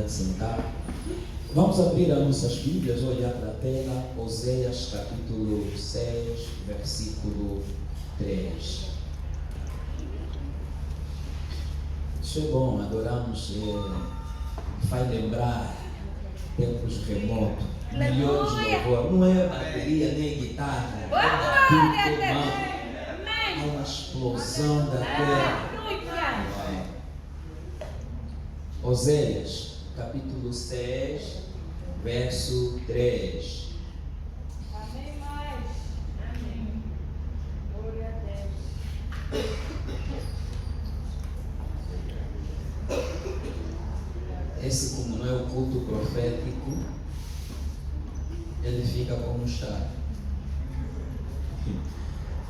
de sentar. Vamos abrir as nossas Bíblias, olhar para a tela, Oséias capítulo 6, versículo 3. Isso é bom, adoramos, faz lembrar tempos remotos, melhores louvor, não é bateria nem guitarra, é uma explosão da terra. Oséias capítulo 6, verso 3. Amém, mais. Amém. Glória a Deus. Esse, como não é o culto profético, ele fica como está.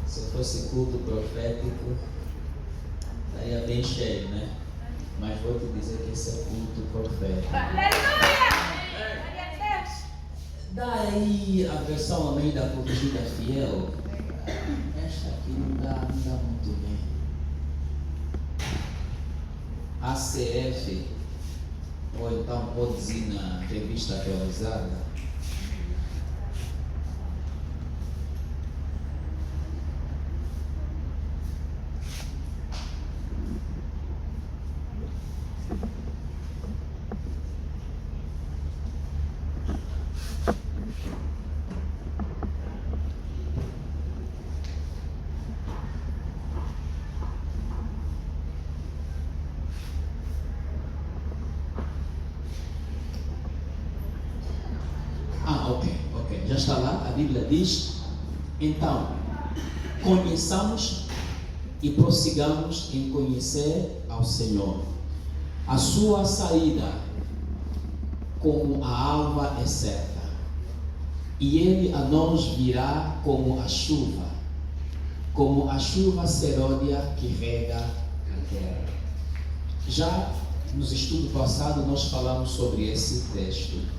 Se fosse culto profético, estaria bem cheio, né? Mas vou te dizer que esse é culto profético. Aleluia! Glória a Deus. Daí a versão Almeida Corrigida Fiel, esta aqui não dá muito bem. ACF, ou então pode ir na revista atualizada. Ok. Já está lá, a Bíblia diz: então, conheçamos e prossigamos em conhecer ao Senhor. A sua saída como a alva é certa, e Ele a nós virá como a chuva serôdia que rega a terra. Já nos estudos passados nós falamos sobre esse texto.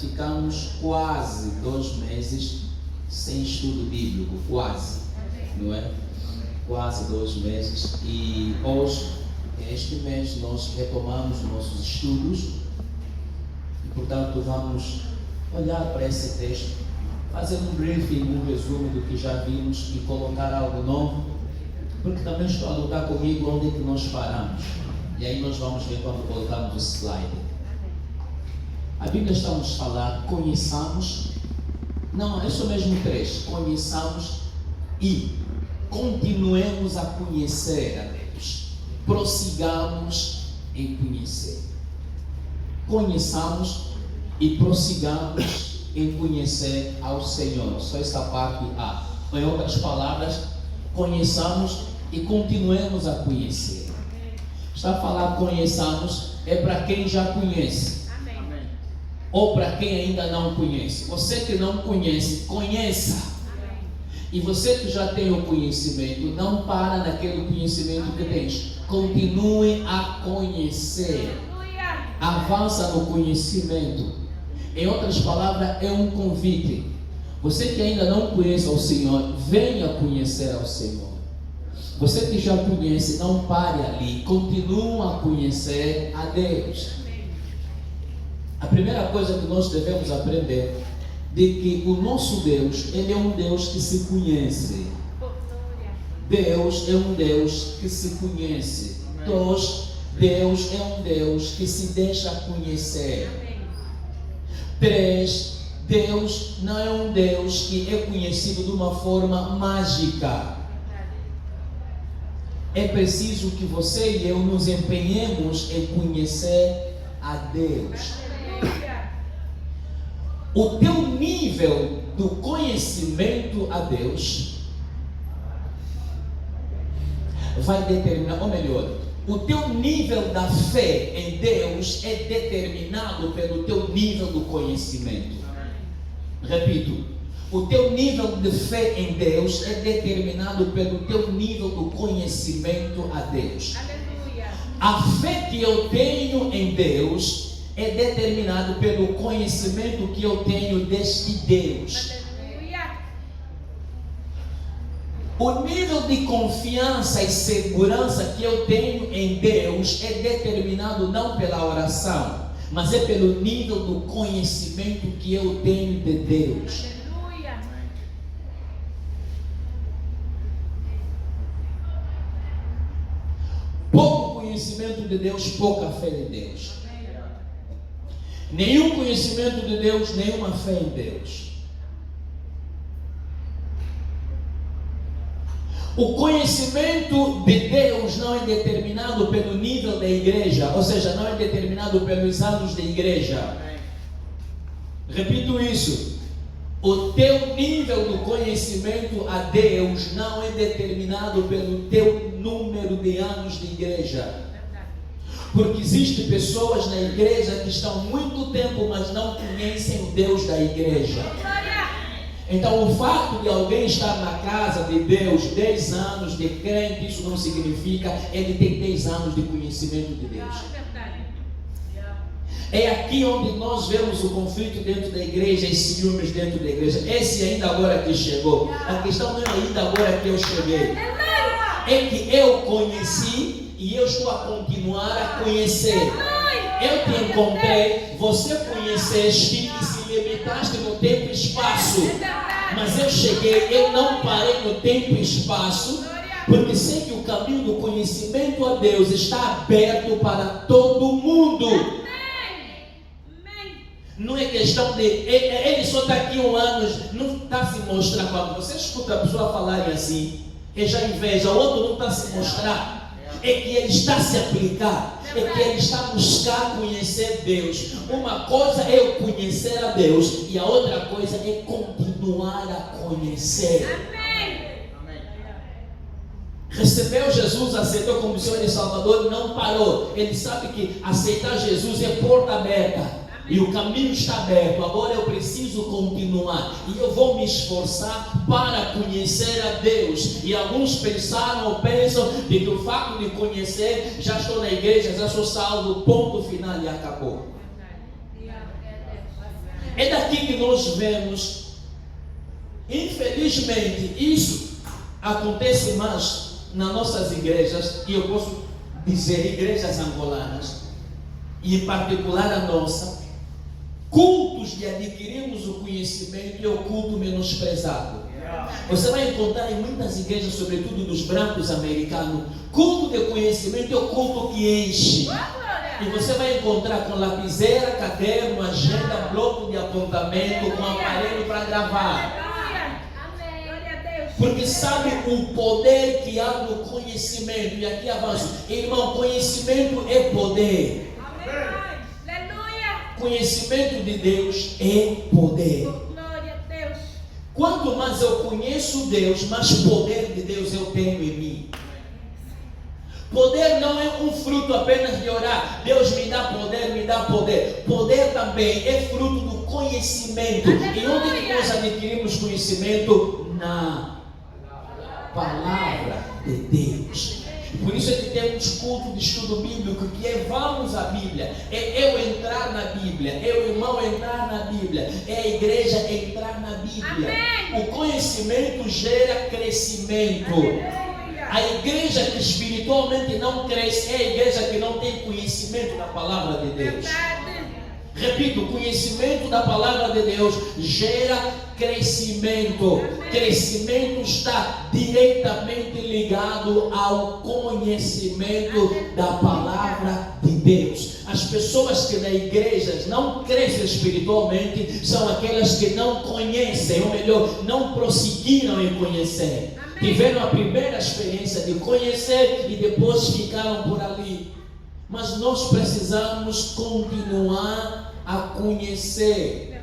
Ficamos quase 2 meses sem estudo bíblico, quase, não é? Quase 2 meses, e hoje, este mês, nós retomamos nossos estudos e, portanto, vamos olhar para esse texto, fazer um briefing, um resumo do que já vimos e colocar algo novo, porque também estou a lutar comigo onde é que nós paramos, e aí nós vamos ver quando colocamos o slide. A Bíblia está nos falando, conheçamos, não, é só mesmo 3, conheçamos e continuemos a conhecer a Deus, prossigamos em conhecer. Conheçamos e prossigamos em conhecer ao Senhor, só essa parte A. Em outras palavras, conheçamos e continuemos a conhecer. Está a falar conheçamos, é para quem já conhece. Ou para quem ainda não conhece. Você que não conhece, conheça. E você que já tem o conhecimento, não para naquele conhecimento que tens. Continue a conhecer. Avança no conhecimento. Em outras palavras, é um convite. Você que ainda não conhece ao Senhor, venha conhecer ao Senhor. Você que já conhece, não pare ali. Continue a conhecer a Deus. A primeira coisa que nós devemos aprender de que o nosso Deus, Ele é um Deus que se conhece. Deus é um Deus que se conhece. Deus é um Deus que se deixa conhecer. 3, Deus não é um Deus que é conhecido de uma forma mágica. É preciso que você e eu nos empenhemos em conhecer a Deus. O teu nível do conhecimento a Deus vai determinar, ou melhor, o teu nível da fé em Deus é determinado pelo teu nível do conhecimento. Repito, o teu nível de fé em Deus é determinado pelo teu nível do conhecimento a Deus. A fé que eu tenho em Deus é determinado pelo conhecimento que eu tenho deste Deus. O nível de confiança e segurança que eu tenho em Deus é determinado não pela oração, mas é pelo nível do conhecimento que eu tenho de Deus. Aleluia. Pouco conhecimento de Deus, pouca fé em Deus. Nenhum conhecimento de Deus, nenhuma fé em Deus. O conhecimento de Deus não é determinado pelo nível da igreja, ou seja, não é determinado pelos anos de igreja. Repito isso. O teu nível do conhecimento a Deus não é determinado pelo teu número de anos de igreja. Porque existem pessoas na igreja que estão há muito tempo, mas não conhecem o Deus da igreja. Então o fato de alguém estar na casa de Deus 10 anos de crente, isso não significa ele tem 10 anos de conhecimento de Deus. É aqui onde nós vemos o conflito dentro da igreja e ciúmes dentro da igreja. Esse ainda agora que chegou. A questão não é ainda agora que eu cheguei. É que eu conheci e eu estou a continuar a conhecer. Eu te encontrei, você conheceste e se limitaste no tempo e espaço. Mas eu cheguei, eu não parei no tempo e espaço, porque sei que o caminho do conhecimento a Deus está aberto para todo mundo. Não é questão de ele só está aqui um ano, não está se mostrando. Quando você escuta a pessoa falarem assim, é já inveja, o outro não está se mostrar. É que ele está a se aplicar, é que ele está a buscar conhecer Deus. Uma coisa é eu conhecer a Deus e a outra coisa é continuar a conhecer. Amém. Recebeu Jesus, aceitou como Senhor e Salvador e não parou. Ele sabe que aceitar Jesus é porta aberta. E o caminho está aberto, agora eu preciso continuar. E eu vou me esforçar para conhecer a Deus. E alguns pensaram ou pensam de que o fato de conhecer, já estou na igreja, já sou salvo, ponto final e acabou. É daqui que nós vemos, infelizmente, isso acontece mais nas nossas igrejas, e eu posso dizer igrejas angolanas, e em particular a nossa. Cultos de adquirirmos o conhecimento e o culto menosprezado. Você vai encontrar em muitas igrejas, sobretudo dos brancos americanos, culto de conhecimento é o culto que enche. E você vai encontrar com lapiseira, caderno, agenda, bloco de apontamento, com aparelho para gravar. Porque sabe o poder que há no conhecimento. E aqui avanço. Irmão, conhecimento é poder. Conhecimento de Deus é poder. Glória a Deus. Quanto mais eu conheço Deus, mais poder de Deus eu tenho em mim. Poder não é um fruto apenas de orar. Deus me dá poder, me dá poder. Poder também é fruto do conhecimento. E onde que nós adquirimos conhecimento? Na palavra de Deus. Por isso é que temos culto de estudo bíblico, que é vamos à Bíblia, é eu entrar na Bíblia, é o irmão entrar na Bíblia, é a igreja entrar na Bíblia. Amém. O conhecimento gera crescimento. A igreja que espiritualmente não cresce é a igreja que não tem conhecimento da palavra de Deus. Repito, o conhecimento da palavra de Deus gera crescimento. Crescimento está diretamente ligado ao conhecimento da palavra de Deus. As pessoas que na igreja não crescem espiritualmente são aquelas que não conhecem, ou melhor, não prosseguiram em conhecer. Tiveram a primeira experiência de conhecer e depois ficaram por ali. Mas nós precisamos continuar a conhecer.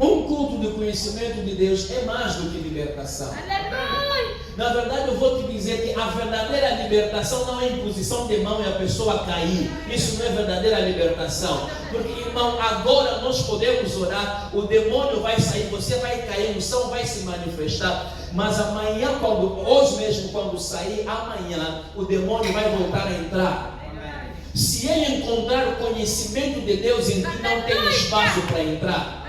Um culto de conhecimento de Deus é mais do que libertação. Aleluia. Na verdade, eu vou te dizer que a verdadeira libertação não é imposição de mão e a pessoa cair. Isso não é verdadeira libertação. Porque, irmão, agora nós podemos orar, o demônio vai sair, você vai cair, o som vai se manifestar. Mas amanhã, hoje mesmo, quando sair, amanhã, o demônio vai voltar a entrar. Se ele encontrar o conhecimento de Deus em ti, não tem espaço para entrar.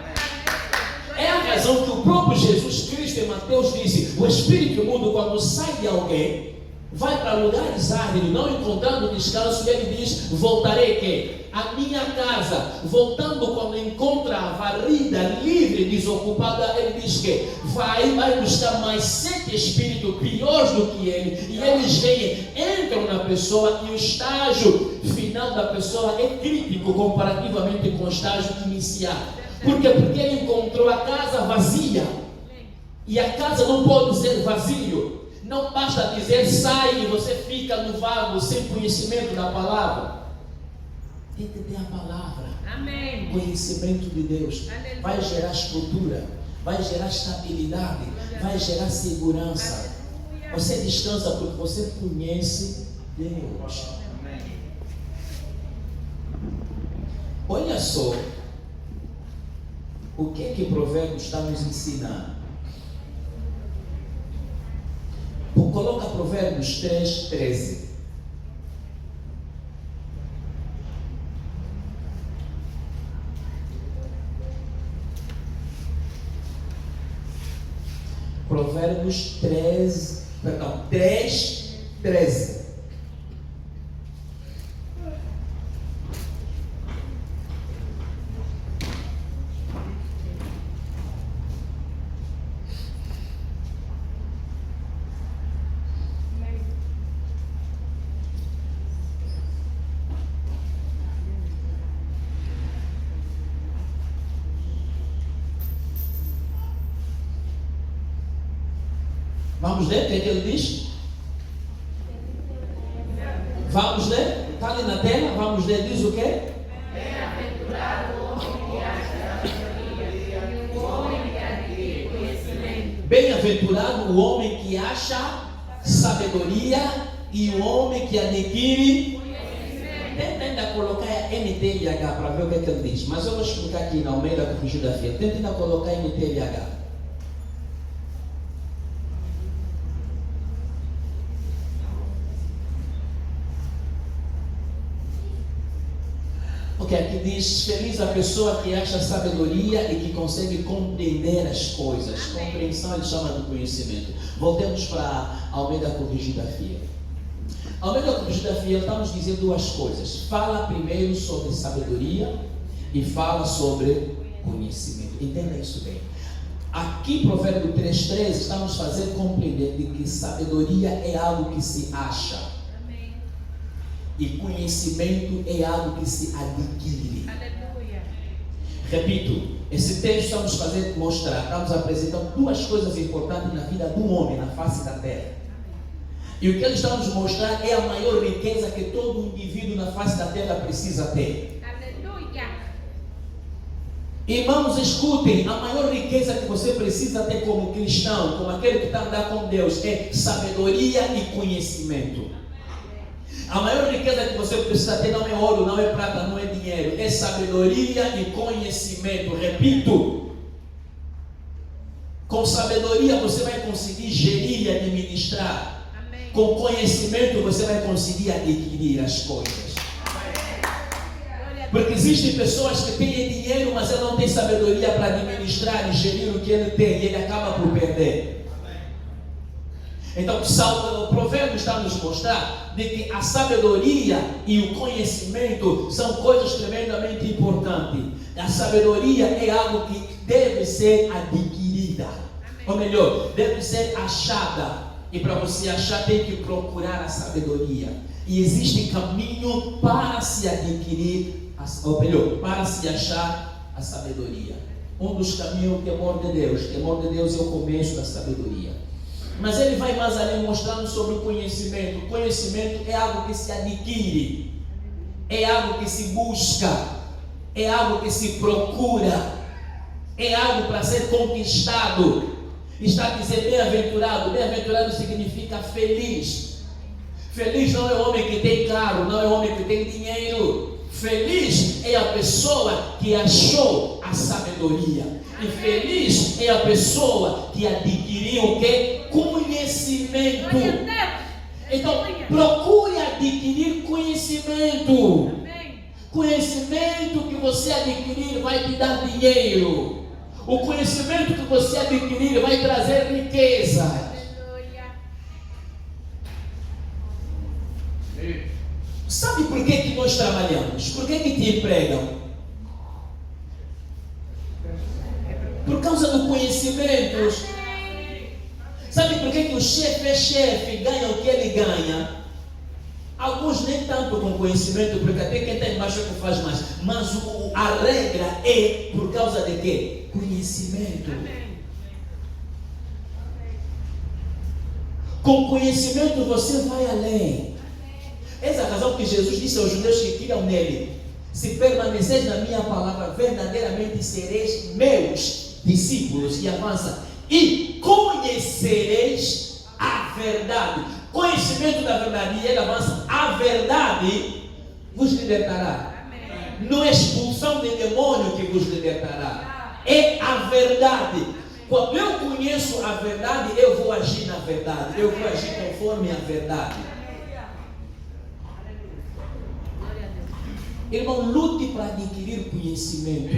É a razão que o próprio Jesus Cristo em Mateus disse: o espírito imundo, quando sai de alguém, vai para lugares áridos, não encontrando descanso, e ele diz: voltarei que? A minha casa. Voltando, quando encontra a varrida, livre, desocupada, ele diz que vai buscar mais 7 espíritos piores do que ele, e eles vêm, entram na pessoa, e o estágio final da pessoa é crítico comparativamente com o estágio inicial. Por quê? Porque ele encontrou a casa vazia, e a casa não pode ser vazio. Não basta dizer sai e você fica no vago, sem conhecimento da palavra. Tem que ter a palavra. Amém. Conhecimento de Deus. Aleluia. Vai gerar estrutura, vai gerar estabilidade, vai gerar segurança. Aleluia. Você descansa porque você conhece Deus. Amém. Olha só o que Provérbios está nos ensinando. Coloca Provérbios 3:13. Provérbios 3:13. Vamos ler o que ele diz? Vamos ler? Está ali na tela? Vamos ler, diz o quê? Bem-aventurado o homem que acha sabedoria e o homem que adquire conhecimento. Bem-aventurado o homem que acha sabedoria e o homem que adquire conhecimento. Tenta ainda colocar NTLH para ver o que ele diz. Mas eu vou explicar aqui na Almeida Corrigida Fiel. Tenta ainda colocar NTLH. Ok, aqui diz: feliz a pessoa que acha sabedoria e que consegue compreender as coisas. Amém. Compreensão ele chama de conhecimento. Voltemos para a Almeida Corrigida Fiel. A Almeida Corrigida Fiel está nos dizendo duas coisas. Fala primeiro sobre sabedoria e fala sobre conhecimento. Entenda isso bem. Aqui, Provérbio 3:13 está nos fazendo compreender de que sabedoria é algo que se acha. E conhecimento é algo que se adquire. Aleluia. Repito, esse texto está nos fazendo mostrar, estamos apresentando duas coisas importantes na vida do homem, na face da terra. E o que ele está nos mostrar é a maior riqueza que todo indivíduo na face da terra precisa ter. Aleluia. Irmãos, escutem, a maior riqueza que você precisa ter como cristão, como aquele que está a andar com Deus, é sabedoria e conhecimento. A maior riqueza que você precisa ter não é ouro, não é prata, não é dinheiro, é sabedoria e conhecimento. Repito, com sabedoria você vai conseguir gerir e administrar. Amém. Com conhecimento você vai conseguir adquirir as coisas. Porque existem pessoas que têm dinheiro, mas ela não tem sabedoria para administrar e gerir o que ele tem, e ele acaba por perder. Então, o provérbio está nos mostrar de que a sabedoria e o conhecimento são coisas tremendamente importantes. A sabedoria é algo que deve ser adquirida. Amém. Ou melhor, deve ser achada. E para você achar, tem que procurar a sabedoria. E existe caminho para se adquirir, ou melhor, para se achar a sabedoria. Um dos caminhos é o temor de Deus. O temor de Deus é o começo da sabedoria. Mas ele vai mais além, mostrando sobre o conhecimento. O conhecimento é algo que se adquire, é algo que se busca, é algo que se procura, é algo para ser conquistado. Está a dizer bem-aventurado. Bem-aventurado significa feliz. Feliz não é o homem que tem carro, não é o homem que tem dinheiro. Feliz é a pessoa que achou a sabedoria. E feliz é a pessoa que adquiriu o que? Conhecimento. Glória a Deus. Então, Aleluia. procure adquirir conhecimento. Amém. Conhecimento que você adquirir vai te dar dinheiro. O conhecimento que você adquirir vai trazer riqueza. Sabe por que nós trabalhamos? Por que te empregam? Por causa do conhecimento. Sabe por que o chefe é chefe, ganha o que ele ganha? Alguns nem tanto com conhecimento, porque até quem está embaixo é que faz mais. Mas a regra é por causa de quê? Conhecimento. Com conhecimento você vai além. Essa é a razão que Jesus disse aos judeus que criam nele: se permaneceis na minha palavra, verdadeiramente sereis meus discípulos. E avança: e conhecereis a verdade. Conhecimento da verdade. E ele avança: a verdade vos libertará. Amém. Não é expulsão de demônio que vos libertará, é a verdade. Quando eu conheço a verdade, eu vou agir na verdade, eu vou agir conforme a verdade. Irmão, lute para adquirir conhecimento.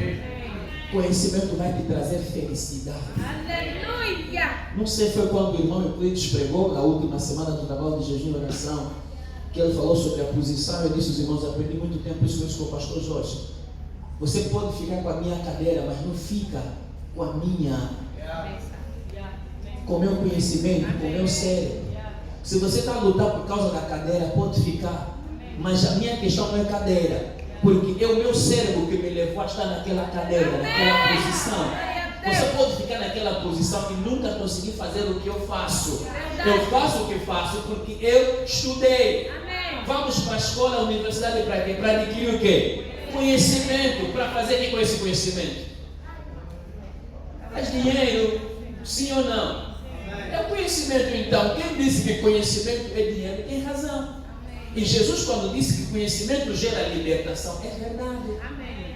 Conhecimento vai te trazer felicidade. Aleluia! Não sei, foi quando o irmão Euclides pregou na última semana do trabalho de jejum e oração, que ele falou sobre a posição. Eu disse aos irmãos: aprendi muito tempo isso com o pastor Jorge. Você pode ficar com a minha cadeira, mas não fica com a minha, com o meu conhecimento, com o meu cérebro. Se você está a lutar por causa da cadeira, pode ficar, mas a minha questão não é cadeira, porque é o meu cérebro que me levou a estar naquela cadeira, naquela posição. Você pode ficar naquela posição e nunca conseguir fazer o que eu faço. Eu faço o que faço porque eu estudei. Vamos para a escola, a universidade para quê? Para adquirir o quê? Conhecimento. Para fazer o que com esse conhecimento? Faz dinheiro? Sim ou não? É o conhecimento. Então, quem disse que conhecimento é dinheiro tem razão. E Jesus, quando disse que conhecimento gera libertação, é verdade. Amém.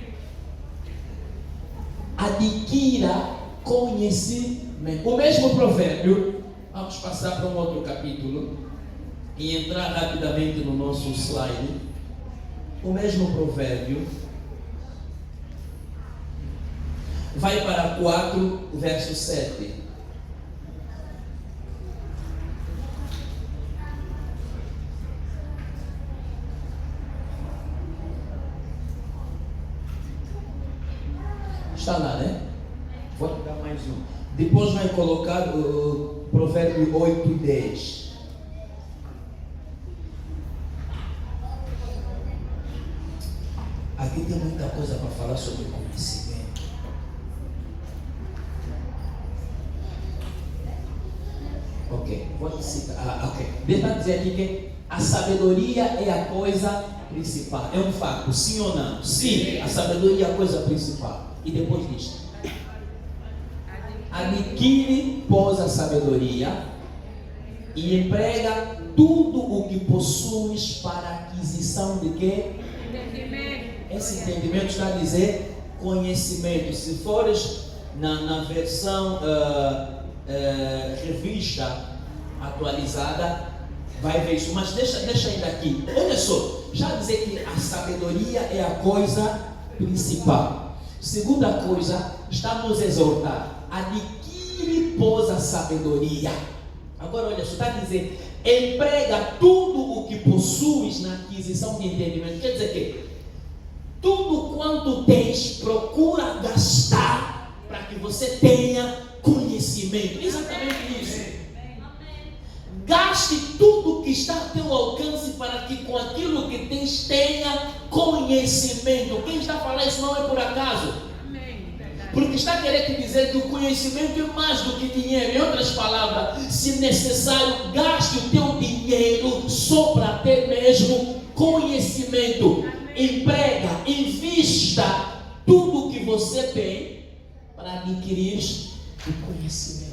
Adquira conhecimento. O mesmo provérbio, vamos passar para um outro capítulo e entrar rapidamente no nosso slide. O mesmo provérbio vai para 4, verso 7. Está lá, né? Vou pegar mais um. Depois vai colocar o provérbio 8 e 10. Aqui tem muita coisa para falar sobre conhecimento. Ok, vou citar. Ok. Deixa eu dizer aqui que a sabedoria é a coisa principal. É um fato, sim ou não? Sim, a sabedoria é a coisa principal. E depois diz: adquire, pois, a sabedoria e emprega tudo o que possuis para a aquisição de quê? Entendimento. Esse entendimento está a dizer conhecimento. Se fores na versão revista atualizada, vai ver isso. Mas deixa ainda aqui. Olha só, já dizer que a sabedoria é a coisa principal. Segunda coisa, está a nos exortar: adquire, pois, a sabedoria. Agora olha, está a dizer: emprega tudo o que possuis na aquisição de entendimento. Quer dizer que tudo quanto tens, procura gastar para que você tenha conhecimento. Exatamente isso. Gaste tudo que está a teu alcance para que com aquilo que tens tenha conhecimento. Quem está a falar isso não é por acaso. Porque está querendo dizer que o conhecimento é mais do que dinheiro. Em outras palavras, se necessário, gaste o teu dinheiro só para ter mesmo conhecimento. Emprega, invista tudo que você tem para adquirir o conhecimento.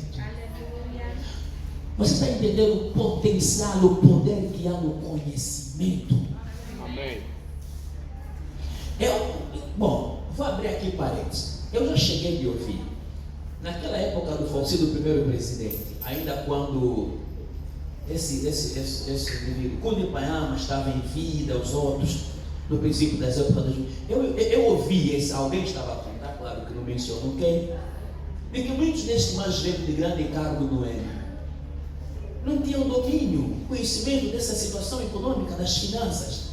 Você está entendendo o potencial, o poder que há no conhecimento? Amém. Bom, vou abrir aqui parênteses. Eu já cheguei de ouvir, naquela época do falecido primeiro presidente, ainda quando esse indivíduo, quando Ipanhama estava em vida, os outros, no princípio das épocas, eu ouvi alguém estava a contar, claro que não mencionou quem, Porque muitos destes mais velhos de grande cargo no ano não tinham domínio, conhecimento dessa situação econômica, das finanças.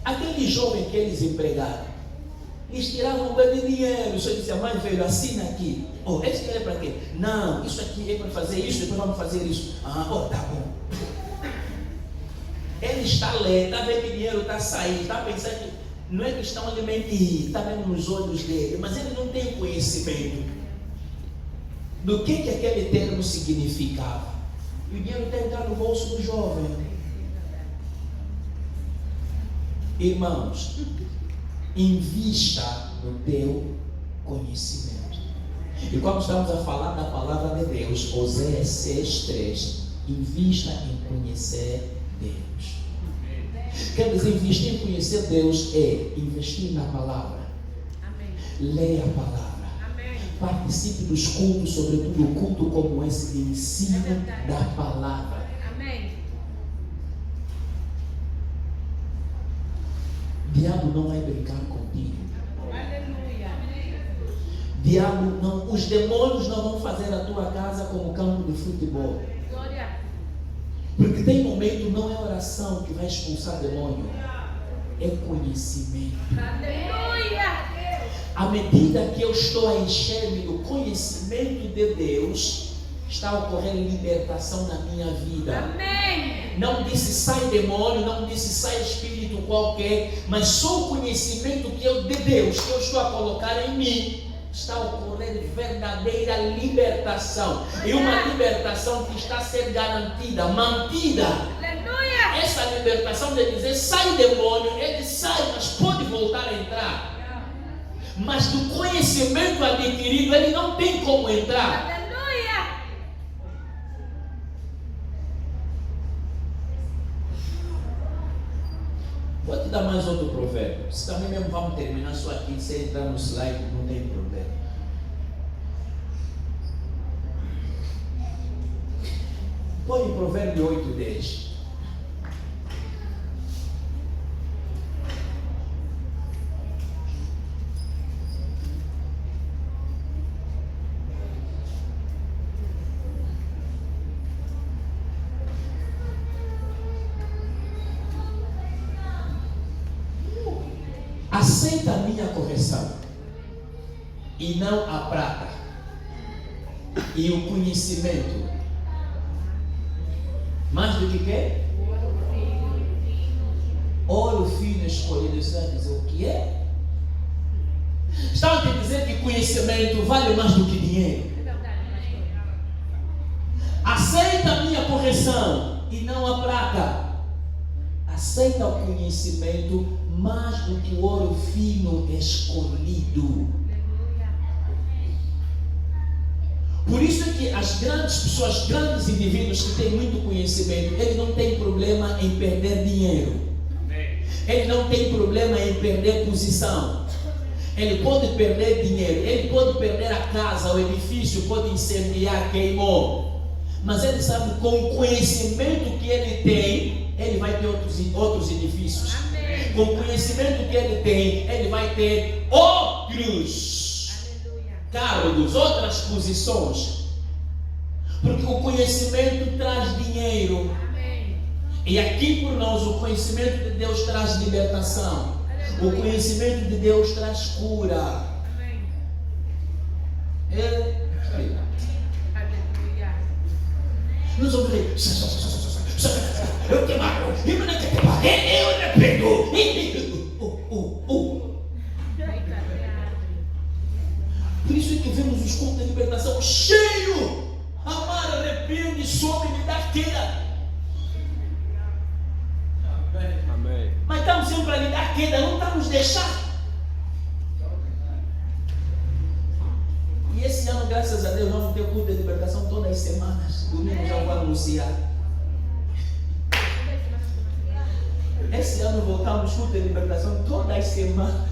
Aquele jovem que eles empregaram, eles tiravam um bem de dinheiro. O senhor disse: mãe, velho, assina aqui. Oh, esse dinheiro é para quê? Não, isso aqui é para fazer isso, depois vamos fazer isso. Ah, oh, tá bom. Ele está lendo, está vendo que dinheiro está saindo, está pensando que não é questão alimentar, está vendo nos olhos dele, mas ele não tem conhecimento do que aquele termo significava. E o dinheiro está entrando no bolso do jovem. Irmãos, invista no teu conhecimento. E quando estamos a falar da palavra de Deus, Oséias 6:3, invista em conhecer Deus. Quer dizer, investir em conhecer Deus é investir na palavra. Leia a palavra. Participe dos cultos, sobretudo o culto como esse de ensino da palavra. Amém. Diabo não vai brincar contigo. Aleluia. Diabo não, os demônios não vão fazer a tua casa como campo de futebol. Glória. Porque tem momento, não é oração que vai expulsar demônio, é conhecimento. Aleluia. À medida que eu estou a encher-me do conhecimento de Deus, está ocorrendo libertação na minha vida. Amém. Não disse sai demônio, não disse sai espírito qualquer, mas só o conhecimento de Deus que eu estou a colocar em mim, está ocorrendo verdadeira libertação. E uma libertação que está a ser garantida, mantida. Aleluia. Essa libertação de dizer sai demônio, ele sai, mas pode voltar a entrar. Mas do conhecimento adquirido, ele não tem como entrar. Aleluia. Vou te dar mais outro provérbio. Se também mesmo vamos terminar só aqui, se entrar no slide, não tem problema. Põe em Provérbio 8:10. Aceita a minha correção e não a prata e o conhecimento, mais do que quê? Ouro fino escolhido. Isso vai dizer o que é? Estão a te dizer que conhecimento vale mais do que dinheiro. Aceita a minha correção e não a prata. Aceita o conhecimento mais do que o ouro fino escolhido. Por isso é que as grandes pessoas, grandes indivíduos que têm muito conhecimento, ele não tem problema em perder dinheiro. Ele não tem problema em perder posição. Ele pode perder dinheiro, ele pode perder a casa, o edifício, pode incendiar, queimou. Mas ele sabe, com o conhecimento que ele tem, ele vai ter outros edifícios. Amém. Com o conhecimento que ele tem, ele vai ter outros cargos, outras posições. Porque o conhecimento traz dinheiro. Amém. E aqui por nós, o conhecimento de Deus traz libertação. O conhecimento de Deus traz cura. Amém. Aleluia. Nos ouvimos. Eu te mato, eu arrependo. Por isso é que vemos os cultos de libertação cheio. Amar, arrepende, some, me dá queda. Amém. Mas estamos sempre a lhe dar queda, não estamos deixando. E esse ano, graças a Deus, vamos ter culto de libertação todas as semanas. Domingo já vou anunciar. Esse ano voltamos culto de libertação todas as semanas.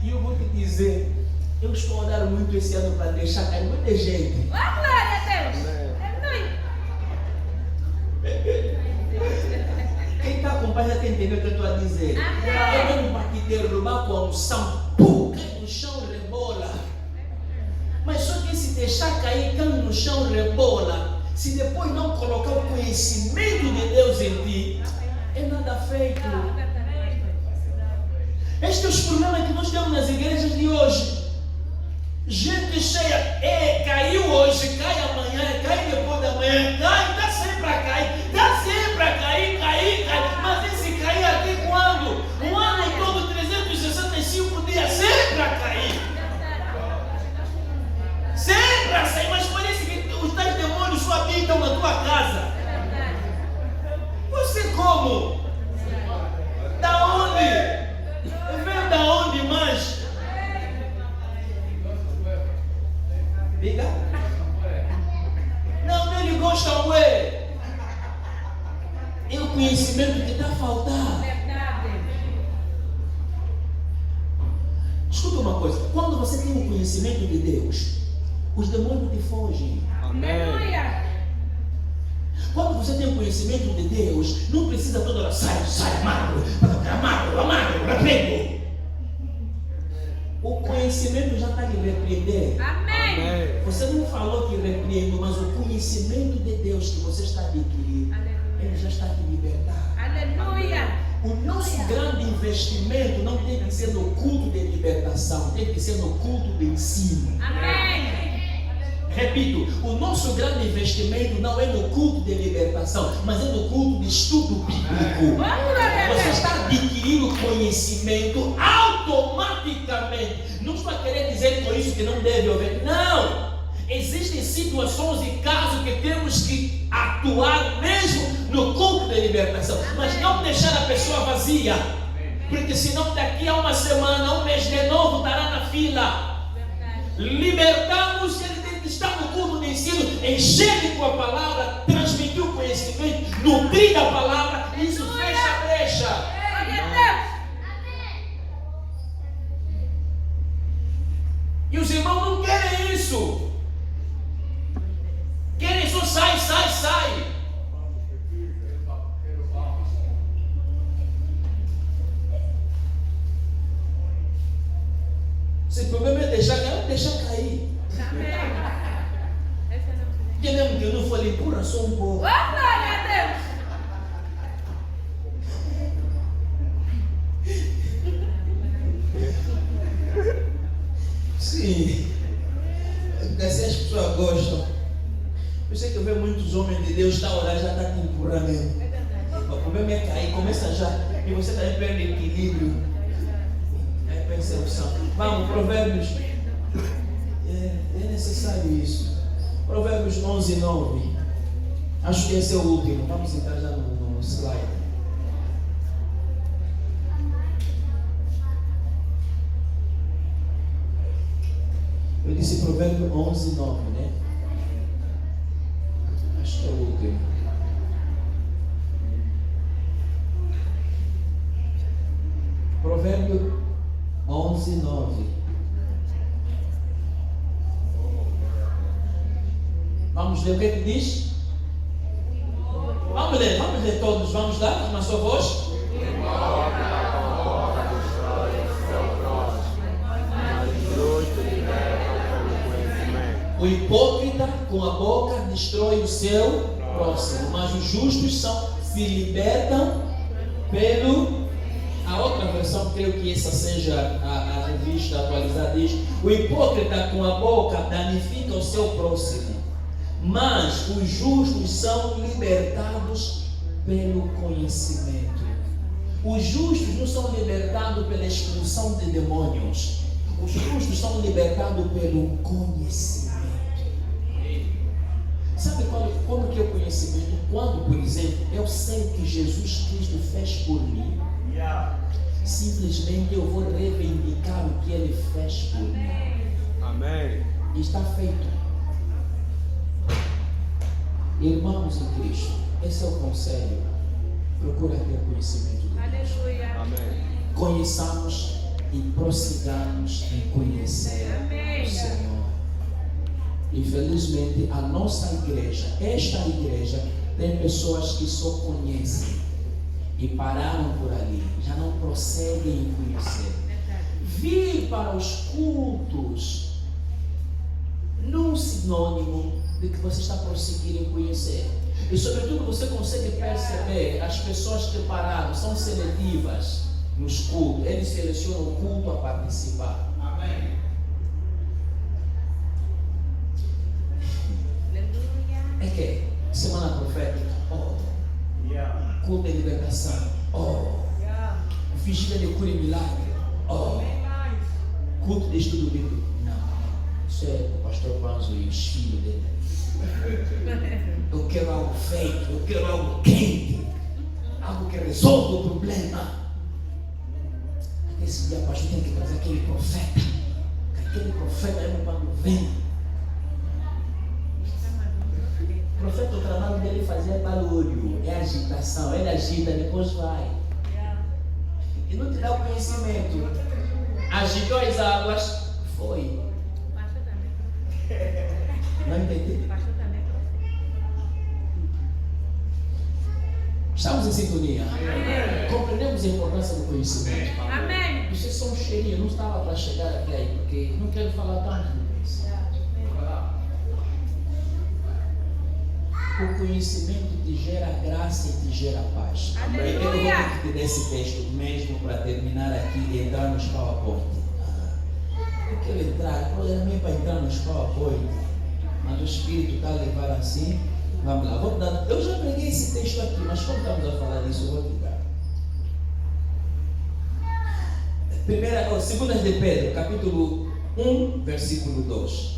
E eu vou te dizer, eu estou a orar muito esse ano para deixar cair muita gente. Glória a Deus. Aleluia. Quem está acompanhando está entendendo o que eu estou a dizer. Amém. Eu venho para aqui derrubar com a unção. Pum, cai no chão, rebola. Mas deixar cair, cai no chão, rebola. Se depois não colocar o conhecimento de Deus em ti, é nada feito. Este é os problemas que nós temos nas igrejas de hoje. Gente cheia, caiu hoje, cai amanhã, cai depois da manhã, cai, está sempre a cair, cair. Mas esse cair até quando? Um ano todo, 365 dias, sempre a cair. Sempre a sair, mas parece que os tais demônios só habitam na tua casa. Você como? Da onde? Vem da onde mais? Diga. Não, ele gosta, ué. É o conhecimento que está a faltar. Escuta uma coisa. Quando você tem o conhecimento de Deus, os demônios te fogem. Amém. Quando você tem o conhecimento de Deus, não precisa toda hora, sai, amado, repreendo. O conhecimento já está lhe repreender. Amém. Você não falou que repreendo, mas o conhecimento de Deus que você está adquirindo, ele já está te libertar. Aleluia. O nosso grande investimento não tem que ser no culto de libertação, tem que ser no culto de ensino. Amém. Repito, o nosso grande investimento não é no culto de libertação, mas é no culto de estudo bíblico. Você está adquirindo conhecimento automaticamente. Não estou querendo dizer com isso que não deve haver. Não! Existem situações e casos que temos que atuar mesmo no culto de libertação, mas não deixar a pessoa vazia, porque senão daqui a uma semana, um mês de novo estará na fila. Libertamos, ele tem que estar no culto de ensino, encher com a palavra, transmitir o conhecimento, nutrir a palavra, isso fecha a brecha. E os irmãos não querem isso. Querem só sai. Se o problema é deixar cair. Porque mesmo que eu não falei, empurra só um pouco. Sim. Assim as pessoas gostam. Eu sei que eu vejo muitos homens de Deus, está a orar, já está te empurrando mesmo. O problema é cair, começa já. E você também perde equilíbrio. É percepção. Vamos, Provérbios. É necessário isso. Provérbios 11, 9. Acho que esse é o último. Vamos entrar já no slide. Eu disse Provérbio 11, 9, né? Acho que é o último. Provérbio 11, 9. Vamos ler o que ele diz? Vamos ler todos. Vamos lá, na sua voz. O hipócrita com a boca destrói o seu próximo, mas os justos se libertam pelo... A outra versão, creio que essa seja a revista atualizada, diz: o hipócrita com a boca danifica o seu próximo, mas os justos são libertados pelo conhecimento. Os justos não são libertados pela expulsão de demônios, os justos são libertados pelo conhecimento. Sabe como que é o conhecimento? Quando, por exemplo, eu sei o que Jesus Cristo fez por mim, simplesmente eu vou reivindicar o que Ele fez por mim. Amém. E está feito. Irmãos em Cristo, esse é o conselho. Procura ter conhecimento de Deus. Aleluia. Amém. Conheçamos e prossigamos em conhecer o Senhor. Infelizmente, a nossa igreja, esta igreja, tem pessoas que só conhecem e pararam por ali, já não prosseguem em conhecer. Vir para os cultos num sinônimo de que você está prosseguindo em conhecer. E sobretudo você consegue perceber as pessoas que pararam, são seletivas nos cultos, eles selecionam o culto a participar. Amém. É que semana profética, culto de libertação, vigília de cura e milagre, culto de estudo bíblico. Não, isso é o pastor Panzo e os filhos dele. Eu quero algo feito, eu quero algo quente, algo que resolva o problema. Esse dia, pastor, tem que trazer aquele profeta. Aquele profeta é quando vem. O profeta, o trabalho dele fazer barulho, é agitação. Ele agita, depois vai. E não te dá o conhecimento. Agitou as águas, foi. Não entendi. Estamos em sintonia. Compreendemos a importância do conhecimento. Amém. Vocês são cheirinhos, não estava para chegar até aí, porque não quero falar tanto disso. O conhecimento te gera graça e te gera paz. Aleluia. Eu vou repetir esse texto mesmo para terminar aqui e entrar nos PowerPoint. Eu quero entrar, o problema é para entrar nos PowerPoint, mas o Espírito está a levar assim. Vamos lá, eu já preguei esse texto aqui, mas como estamos a falar disso, eu vou te dar. Segundas de Pedro, capítulo 1, versículo 2.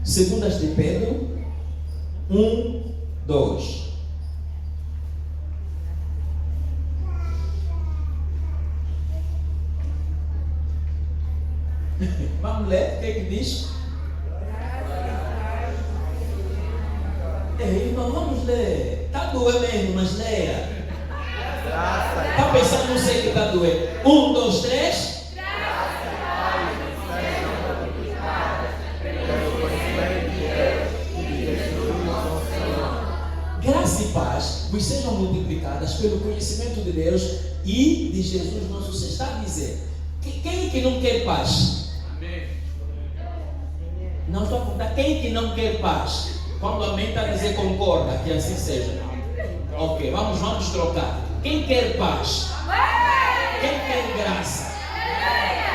Segundas de Pedro 1, 2. Vamos ler, o que é que diz? Irmão, vamos ler. Está doendo mesmo, mas leia. Está pensando, não sei que está doendo. 1, 2, 3. Graça e paz vos sejam multiplicadas pelo conhecimento de Deus e de Jesus nosso Senhor. Está a dizer, quem que não quer paz? Amém. Não estou a contar, quem que não quer paz? Quando amém está a dizer concorda, que assim seja. Ok, vamos trocar. Quem quer paz? Quem quer graça?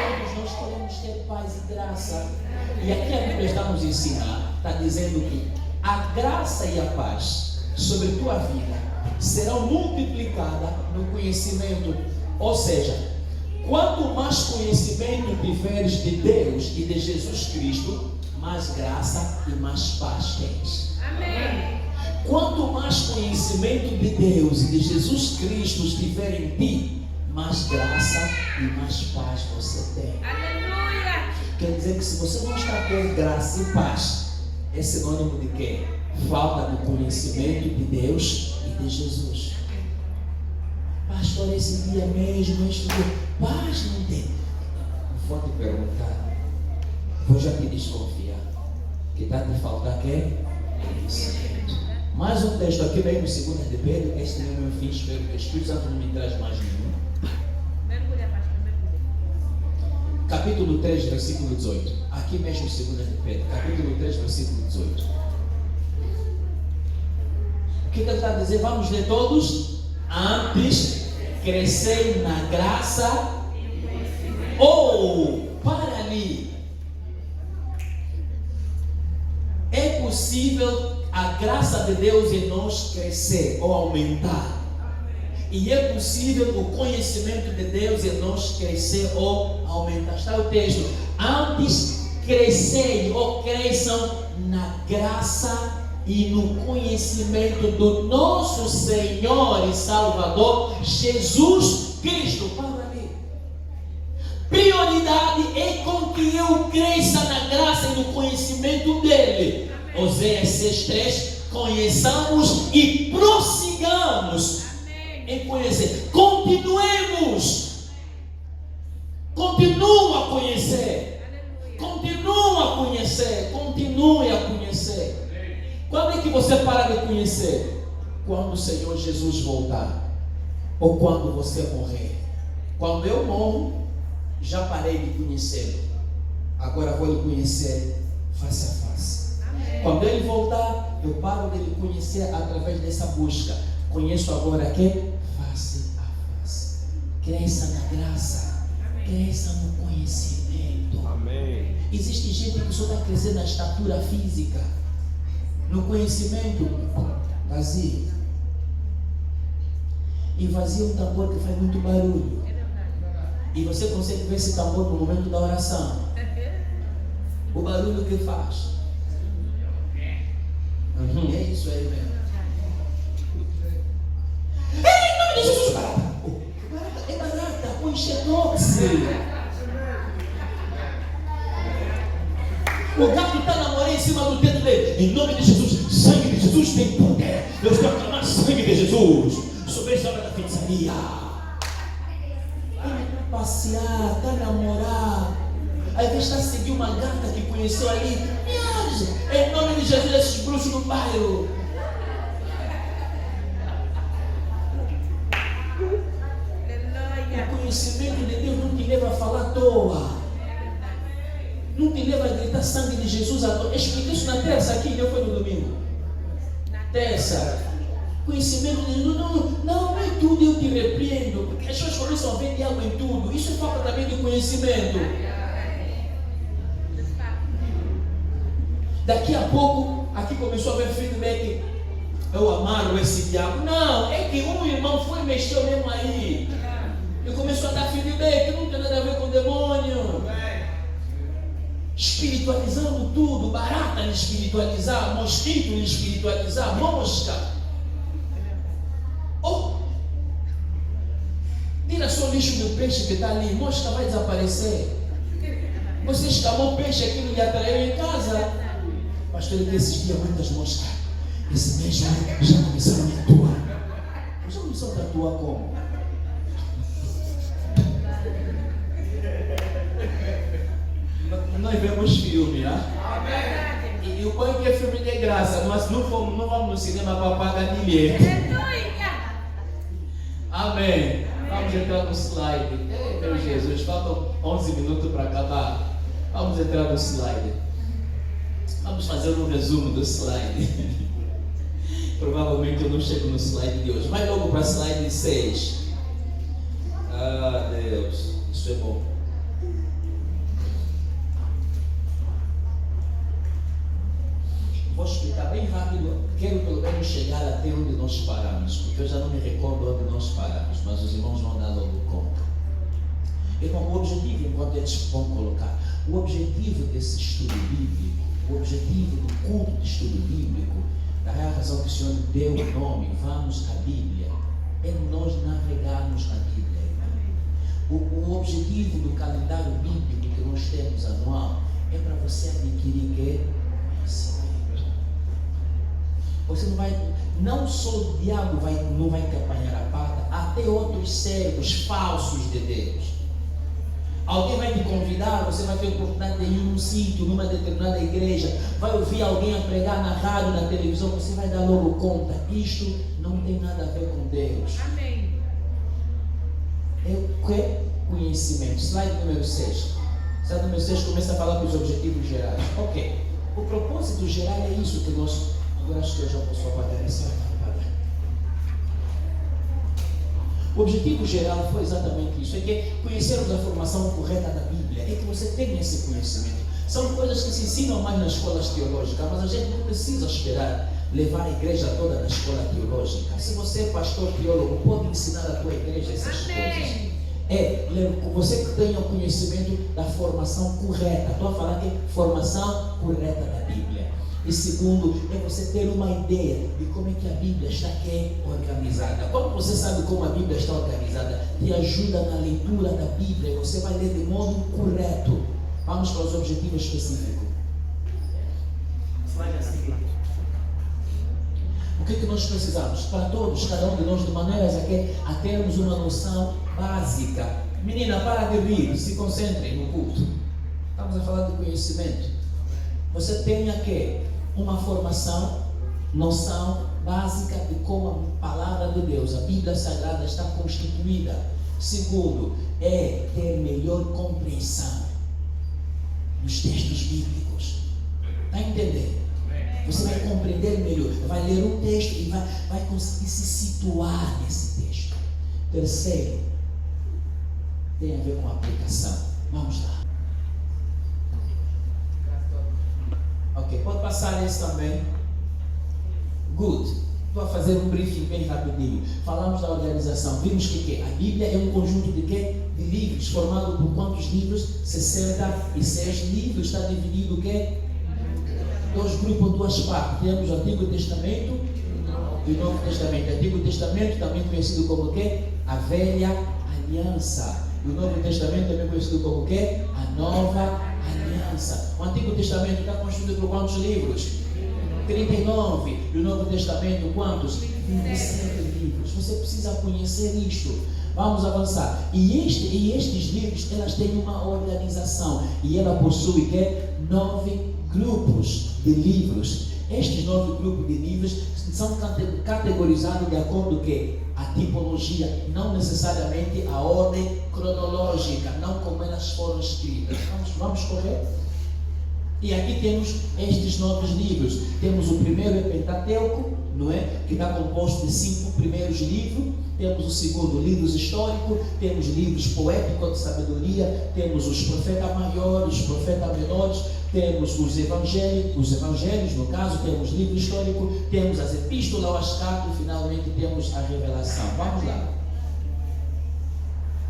Todos nós queremos ter paz e graça. E aqui a Bíblia está nos ensinar, está dizendo que a graça e a paz sobre tua vida serão multiplicadas no conhecimento. Ou seja, quanto mais conhecimento tiveres de Deus e de Jesus Cristo, mais graça e mais paz tens. Amém. Quanto mais conhecimento de Deus e de Jesus Cristo estiver em ti, mais graça e mais paz você tem. Aleluia. Quer dizer que se você não está tendo graça e paz, é sinônimo de quê? Falta do conhecimento de Deus e de Jesus. Pastor, esse dia mesmo eu estudei. Paz não tem. Vou te perguntar. Vou já te desconfiar. Que está te faltar quê? Conhecimento. Mais um texto aqui bem no 2 de Pedro. Este é o meu fim. Espero que o Espírito Santo não me traz mais nenhum. Mergulha, pastor, mergulha. Capítulo 3, versículo 18. Aqui mesmo 2 de Pedro. Capítulo 3, versículo 18. O que ele está a dizer? Vamos ler todos. Antes, crescei na graça ou para ali. É possível a graça de Deus em nós crescer ou aumentar. E é possível o conhecimento de Deus em nós crescer ou aumentar. Está o texto. Antes crescei ou cresçam na graça e no conhecimento do nosso Senhor e Salvador Jesus Cristo. Para ali. Prioridade é com que eu cresça na graça e no conhecimento dele. Oséias 6:3. Conheçamos e prossigamos em conhecer. Continuemos. Continua a conhecer. Continua a conhecer. Continue a conhecer. Quando é que você para de conhecer? Quando o Senhor Jesus voltar. Ou quando você morrer. Quando eu morro, já parei de conhecê-lo, agora vou lhe conhecer face a face. Quando ele voltar, eu paro de lhe conhecer através dessa busca. Conheço agora que face a face. Cresça na graça, cresça no conhecimento. Amém. Existe gente que só está crescendo na estatura física, no conhecimento vazio. E vazio é um tambor que faz muito barulho. E você consegue ver esse tambor no momento da oração. O barulho que faz. É isso aí mesmo. Em nome de Jesus, barata. É barata, o enxenox. O gato está namorando em cima do teto dele. Em nome de Jesus, sangue de Jesus tem poder. Eu estou clamando sangue de Jesus sobre essa hora da feitiçaria. Ele está passear, está namorar. Ao invés de estar seguindo uma gata que conheceu ali, em nome de Jesus, esses bruxos no bairro. O conhecimento de Deus não te leva a falar à toa. Não te leva a gritar sangue de Jesus à toa. Eu expliquei isso na terça aqui, não foi no domingo? Terça. Conhecimento de Deus, não é tudo eu te repreendo, porque as pessoas começam a ver diabo em tudo. Isso é falta também de conhecimento. Daqui a pouco, aqui começou a haver feedback. Eu amarro esse diabo. Não, é que um irmão foi mexer mesmo aí. E começou a dar feedback. Não tem nada a ver com o demônio. Espiritualizando tudo. Barata de espiritualizar. Mosquito de espiritualizar. Mosca. Oh! Tira só o lixo do peixe que está ali. Mosca vai desaparecer. Você escamou peixe aqui no dia atraiu em casa. Pastor, ele esses dias muitas moscas. Esse mês já começaram a me atuar. Já começaram a atuar como? Nós vemos filme, né? E o bom é que é filme de graça. Nós não vamos no cinema para pagar bilhete. Amém. Vamos entrar no slide. Ei, meu Jesus, faltam 11 minutos para acabar. Vamos entrar no slide. Vamos fazer um resumo do slide. Provavelmente eu não chego no slide de hoje. Vai logo para slide 6. Ah, Deus, isso é bom. Vou explicar bem rápido. Quero pelo menos chegar até onde nós paramos, porque eu já não me recordo onde nós paramos, mas os irmãos vão dar logo conta. Irmão, o objetivo, enquanto eles vão colocar, o objetivo desse estudo bíblico, o objetivo do culto de estudo bíblico, da razão que o Senhor deu o nome, vamos à Bíblia, é nós navegarmos na Bíblia, irmão. O objetivo do calendário bíblico que nós temos anual é para você adquirir conhecimento. Você não só o diabo não vai te apanhar a pata, até outros servos falsos de Deus. Alguém vai te convidar, você vai ter a oportunidade de ir num sítio, numa determinada igreja, vai ouvir alguém a pregar na rádio, na televisão, você vai dar logo conta. Isto não tem nada a ver com Deus. Amém. É o que? Conhecimento. Slide número 6. Slide número 6 começa a falar dos objetivos gerais. Ok. O propósito geral é isso que nós... Agora acho que eu já posso apagar essa lâmpada. O objetivo geral foi exatamente isso, é que conhecermos a formação correta da Bíblia, é que você tenha esse conhecimento. São coisas que se ensinam mais nas escolas teológicas, mas a gente não precisa esperar levar a igreja toda na escola teológica. Se você é pastor teólogo, pode ensinar a tua igreja essas coisas. Você que tenha o conhecimento da formação correta. Estou a falar que formação correta da Bíblia. E segundo, é você ter uma ideia de como é que a Bíblia está organizada. Quando você sabe como a Bíblia está organizada, te ajuda na leitura da Bíblia. Você vai ler de modo correto. Vamos para os objetivos específicos. Slide a seguir. O que nós precisamos? Para todos, cada um de nós, de maneiras a termos uma noção básica. Menina, para de rir, se concentrem no culto. Estamos a falar de conhecimento. Você tenha que uma formação, noção básica de como a palavra de Deus, a Bíblia Sagrada, está constituída. Segundo, é ter melhor compreensão nos textos bíblicos. Está entendendo? Você vai compreender melhor, vai ler um texto e vai conseguir se situar nesse texto. Terceiro, tem a ver com a aplicação. Vamos lá. Ok, pode passar esse também. Good. Estou a fazer um briefing bem rapidinho. Falamos da organização. Vimos que a Bíblia é um conjunto de quê? De livros, formado por quantos livros? 66 livros. Está dividido o quê? Dois grupos, duas partes. Temos o Antigo Testamento e o Novo Testamento. O Antigo Testamento, também conhecido como o quê? A Velha Aliança. E o Novo Testamento, também conhecido como o quê? A Nova Aliança. O Antigo Testamento está construído por quantos livros? 39. E o Novo Testamento, quantos? 27 livros. Você precisa conhecer isto. Vamos avançar. E estes livros, elas têm uma organização. E ela possui que 9 grupos de livros. Estes 9 grupos de livros são categorizados de acordo com a tipologia, não necessariamente a ordem cronológica, não como elas foram escritas. Vamos correr? E aqui temos estes 9 livros. Temos o primeiro é Pentateuco, não é? Que está composto de 5 primeiros livros. Temos o segundo, livros históricos. Temos livros poéticos de sabedoria. Temos os profetas maiores, os profetas menores. Temos os evangelhos, no caso, temos livro histórico. Temos as epístolas, as cartas e finalmente temos a revelação. Vamos lá.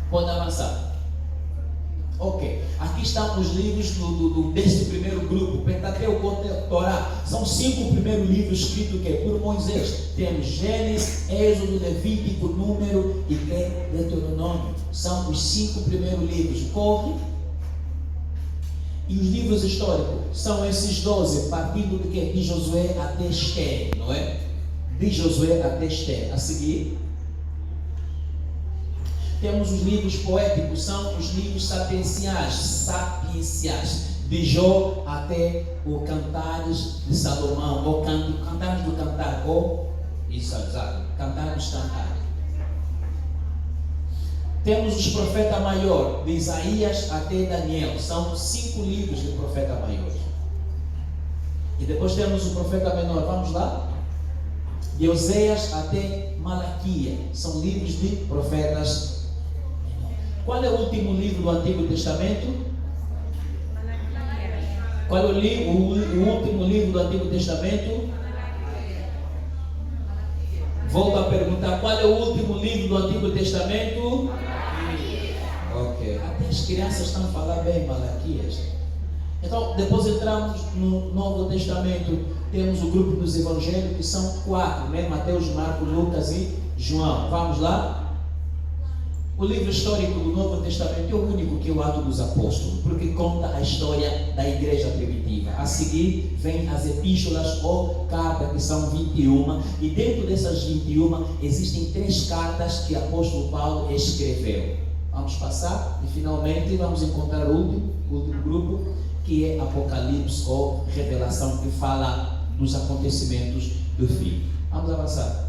Pode avançar. Ok, aqui estão os livros deste primeiro grupo, Pentateuco, Torá. São 5 primeiros livros escritos por Moisés. Temos Gênesis, Êxodo, Levítico, Número e Deuteronômio. São os 5 primeiros livros. Corre. E os livros históricos são esses 12, partindo de Josué até Esther, não é? De Josué até Esther. A seguir, temos os livros poéticos, são os livros sapienciais, de Jó até o Cantares de Salomão, ou Cantares do Cantar, ou isso, exato, Cantares do Cantar. Temos os profetas maiores, de Isaías até Daniel, são 5 livros de profeta maior. E depois temos o profeta menor, vamos lá? De Oséias até Malaquia, são livros de profetas. Qual é o último livro do Antigo Testamento? Qual é o último livro do Antigo Testamento? Volto a perguntar, qual é o último livro do Antigo Testamento? Ok, até as crianças estão a falar bem Malaquias. Então, depois entramos no Novo Testamento. Temos o grupo dos Evangelhos, que são 4, né? Mateus, Marcos, Lucas e João. Vamos lá? O livro histórico do Novo Testamento é o único que é o Atos dos Apóstolos, porque conta a história da igreja primitiva. A seguir, vem as epístolas ou cartas, que são 21, e dentro dessas 21 existem 3 cartas que o apóstolo Paulo escreveu. Vamos passar e finalmente vamos encontrar o último grupo, que é Apocalipse ou Revelação, que fala dos acontecimentos do fim. Vamos avançar.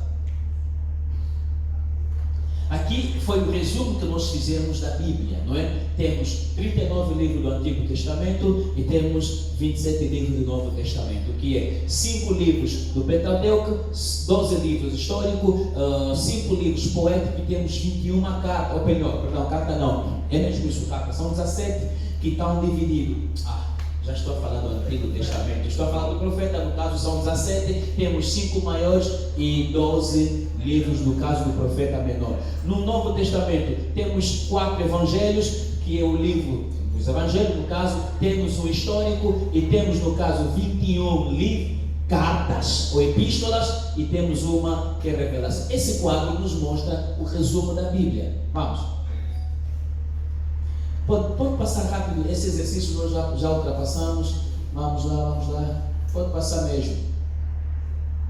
Aqui foi o resumo que nós fizemos da Bíblia, não é? Temos 39 livros do Antigo Testamento e temos 27 livros do Novo Testamento, que é 5 livros do Pentateuco, 12 livros históricos, 5 livros poéticos, e temos 21 cartas, ou melhor, perdão, carta não, é mesmo isso, carta, são 17 que estão divididos. Já estou a falar do Antigo Testamento, estou a falar do profeta, no caso são 17, temos 5 maiores e 12 livros no caso do profeta menor. No Novo Testamento temos 4 evangelhos, que é o livro dos evangelhos, no caso temos o histórico e temos no caso 21 livros, cartas ou epístolas, e temos uma que é revelação. Esse quadro nos mostra o resumo da Bíblia. Vamos. Pode passar rápido, esse exercício nós já ultrapassamos. Vamos lá. Pode passar mesmo.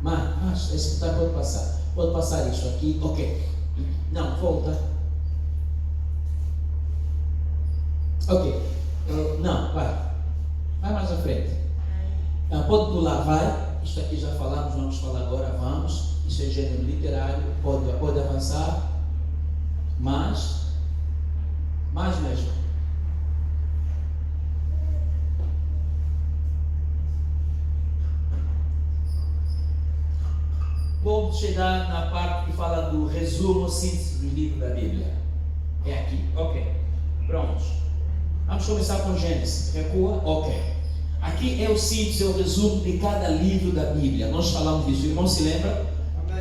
Mas esse pode passar. Pode passar isso aqui. Ok. Não, volta. Ok. Não, vai mais à frente. Pode pular, vai. Isto aqui já falamos, vamos falar agora, vamos. Isso é gênero literário. Pode avançar. Mas vamos chegar na parte que fala do resumo, síntese do livro da Bíblia. É aqui, ok. Prontos. Vamos começar com Gênesis. Recua, ok. Aqui é o síntese, é o resumo de cada livro da Bíblia. Nós falamos disso, o irmão se lembra?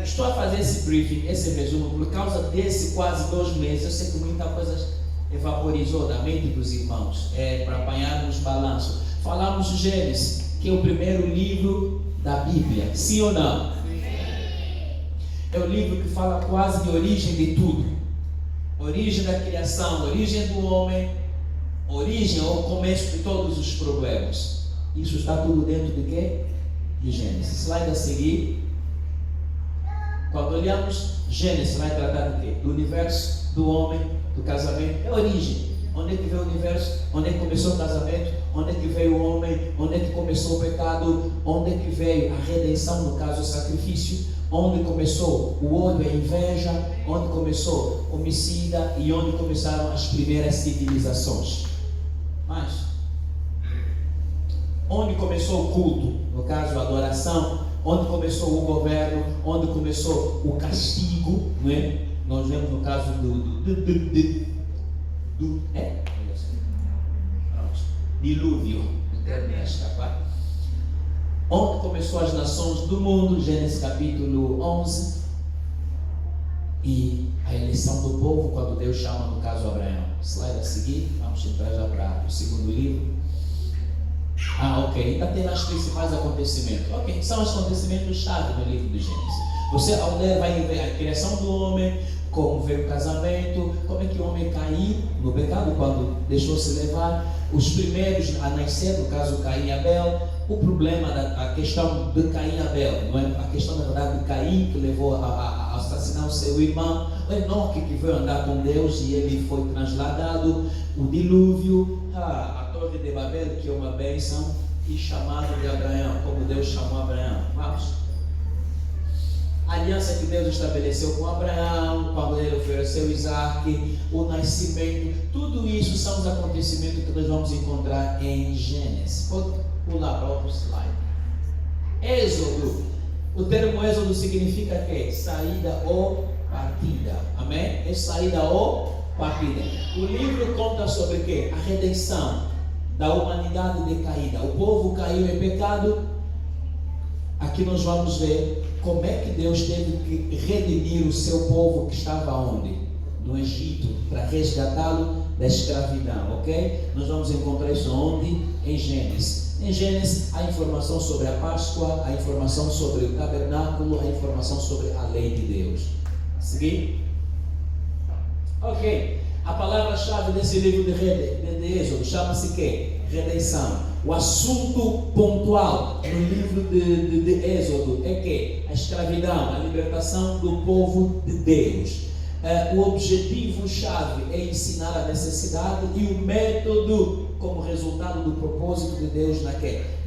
Estou a fazer esse briefing, esse resumo, por causa desse quase 2 meses. Eu sei que muita coisa evaporizou da mente dos irmãos, para apanharmos balanço. Falamos de Gênesis, que é o primeiro livro da Bíblia, sim ou não? Sim. É o livro que fala quase de origem de tudo, origem da criação, origem do homem, origem ou começo de todos os problemas. Isso está tudo dentro de quê? De Gênesis. Slide a seguir. Quando olhamos Gênesis, vai tratar de quê? Do universo, do homem, do casamento. É a origem. Onde é que veio o universo? Onde é que começou o casamento? Onde é que veio o homem? Onde é que começou o pecado? Onde é que veio a redenção, no caso o sacrifício? Onde começou o ódio, a inveja? Onde começou o homicida? E onde começaram as primeiras civilizações? Mas onde começou o culto? No caso a adoração. Onde começou o governo? Onde começou o castigo? Não é? Nós vemos no caso dilúvio, onde começou as nações do mundo, Gênesis capítulo 11, e a eleição do povo, quando Deus chama, no caso Abraão. Slide a seguir, vamos entrar já para o segundo livro. Ok, ainda tem as principais acontecimentos. Ok, são os acontecimentos-chave do livro de Gênesis. Você ao ler vai ver a criação do homem, como veio o casamento, como é que o homem caiu no pecado quando deixou-se levar, os primeiros a nascer, no caso Caim e Abel, o problema, a questão de Caim e Abel, não é? A questão na verdade de Caim que levou a assassinar o seu irmão, o Enoque que veio andar com Deus e ele foi transladado, o dilúvio, a torre de Babel que é uma bênção e chamado de Abraão, como Deus chamou Abraão. Vamos. A aliança que Deus estabeleceu com Abraão, quando ele ofereceu Isaac, o nascimento, tudo isso são os acontecimentos que nós vamos encontrar em Gênesis. Pode pular para outro slide. Êxodo. O termo êxodo significa que? Saída ou partida. Amém? É saída ou partida. O livro conta sobre o quê? A redenção da humanidade decaída. O povo caiu em pecado. Aqui nós vamos ver como é que Deus teve que redimir o seu povo que estava onde? No Egito, para resgatá-lo da escravidão, ok? Nós vamos encontrar isso onde? Em Gênesis. Em Gênesis há informação sobre a Páscoa, há informação sobre o tabernáculo, há informação sobre a lei de Deus. Seguir? Ok. A palavra-chave desse livro de Êxodo chama-se quê? Redenção. O assunto pontual no livro de Êxodo é que a escravidão, a libertação do povo de Deus. O objetivo-chave é ensinar a necessidade e o método como resultado do propósito de Deus na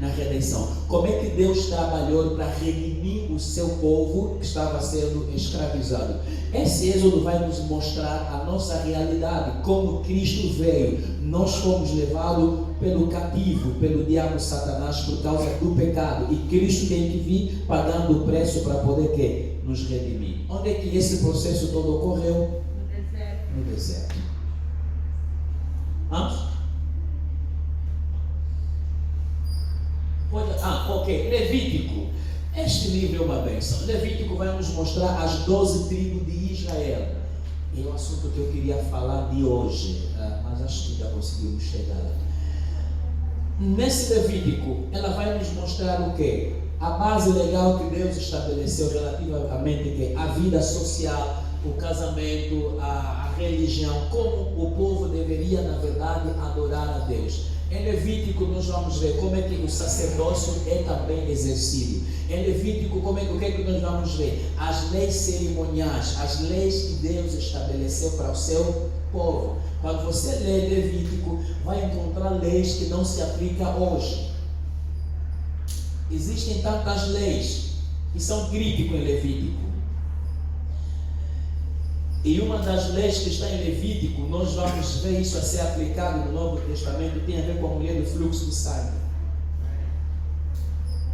redenção. Como é que Deus trabalhou para redimir o seu povo que estava sendo escravizado? Esse Êxodo vai nos mostrar a nossa realidade, como Cristo veio. Nós fomos levados pelo cativo, pelo diabo Satanás por causa do pecado. E Cristo tem que vir pagando o preço para poder quê? Nos redimir. Onde é que esse processo todo ocorreu? No deserto. No deserto. Vamos? Ok. Levítico. Este livro é uma bênção. Levítico vai nos mostrar as 12 tribos de Israel. É o assunto que eu queria falar de hoje, mas acho que já conseguimos chegar lá. Nesse Levítico, ela vai nos mostrar o quê? A base legal que Deus estabeleceu relativamente à vida social, o casamento, a religião, como o povo deveria, na verdade, adorar a Deus. Em Levítico nós vamos ver como é que o sacerdócio é também exercido. Em Levítico, o que é que nós vamos ver? As leis cerimoniais, as leis que Deus estabeleceu para o seu povo. Quando você lê Levítico, vai encontrar leis que não se aplicam hoje. Existem tantas leis que são críticas em Levítico. E uma das leis que está em Levítico, nós vamos ver isso a ser aplicado no Novo Testamento, tem a ver com a mulher do fluxo de sangue.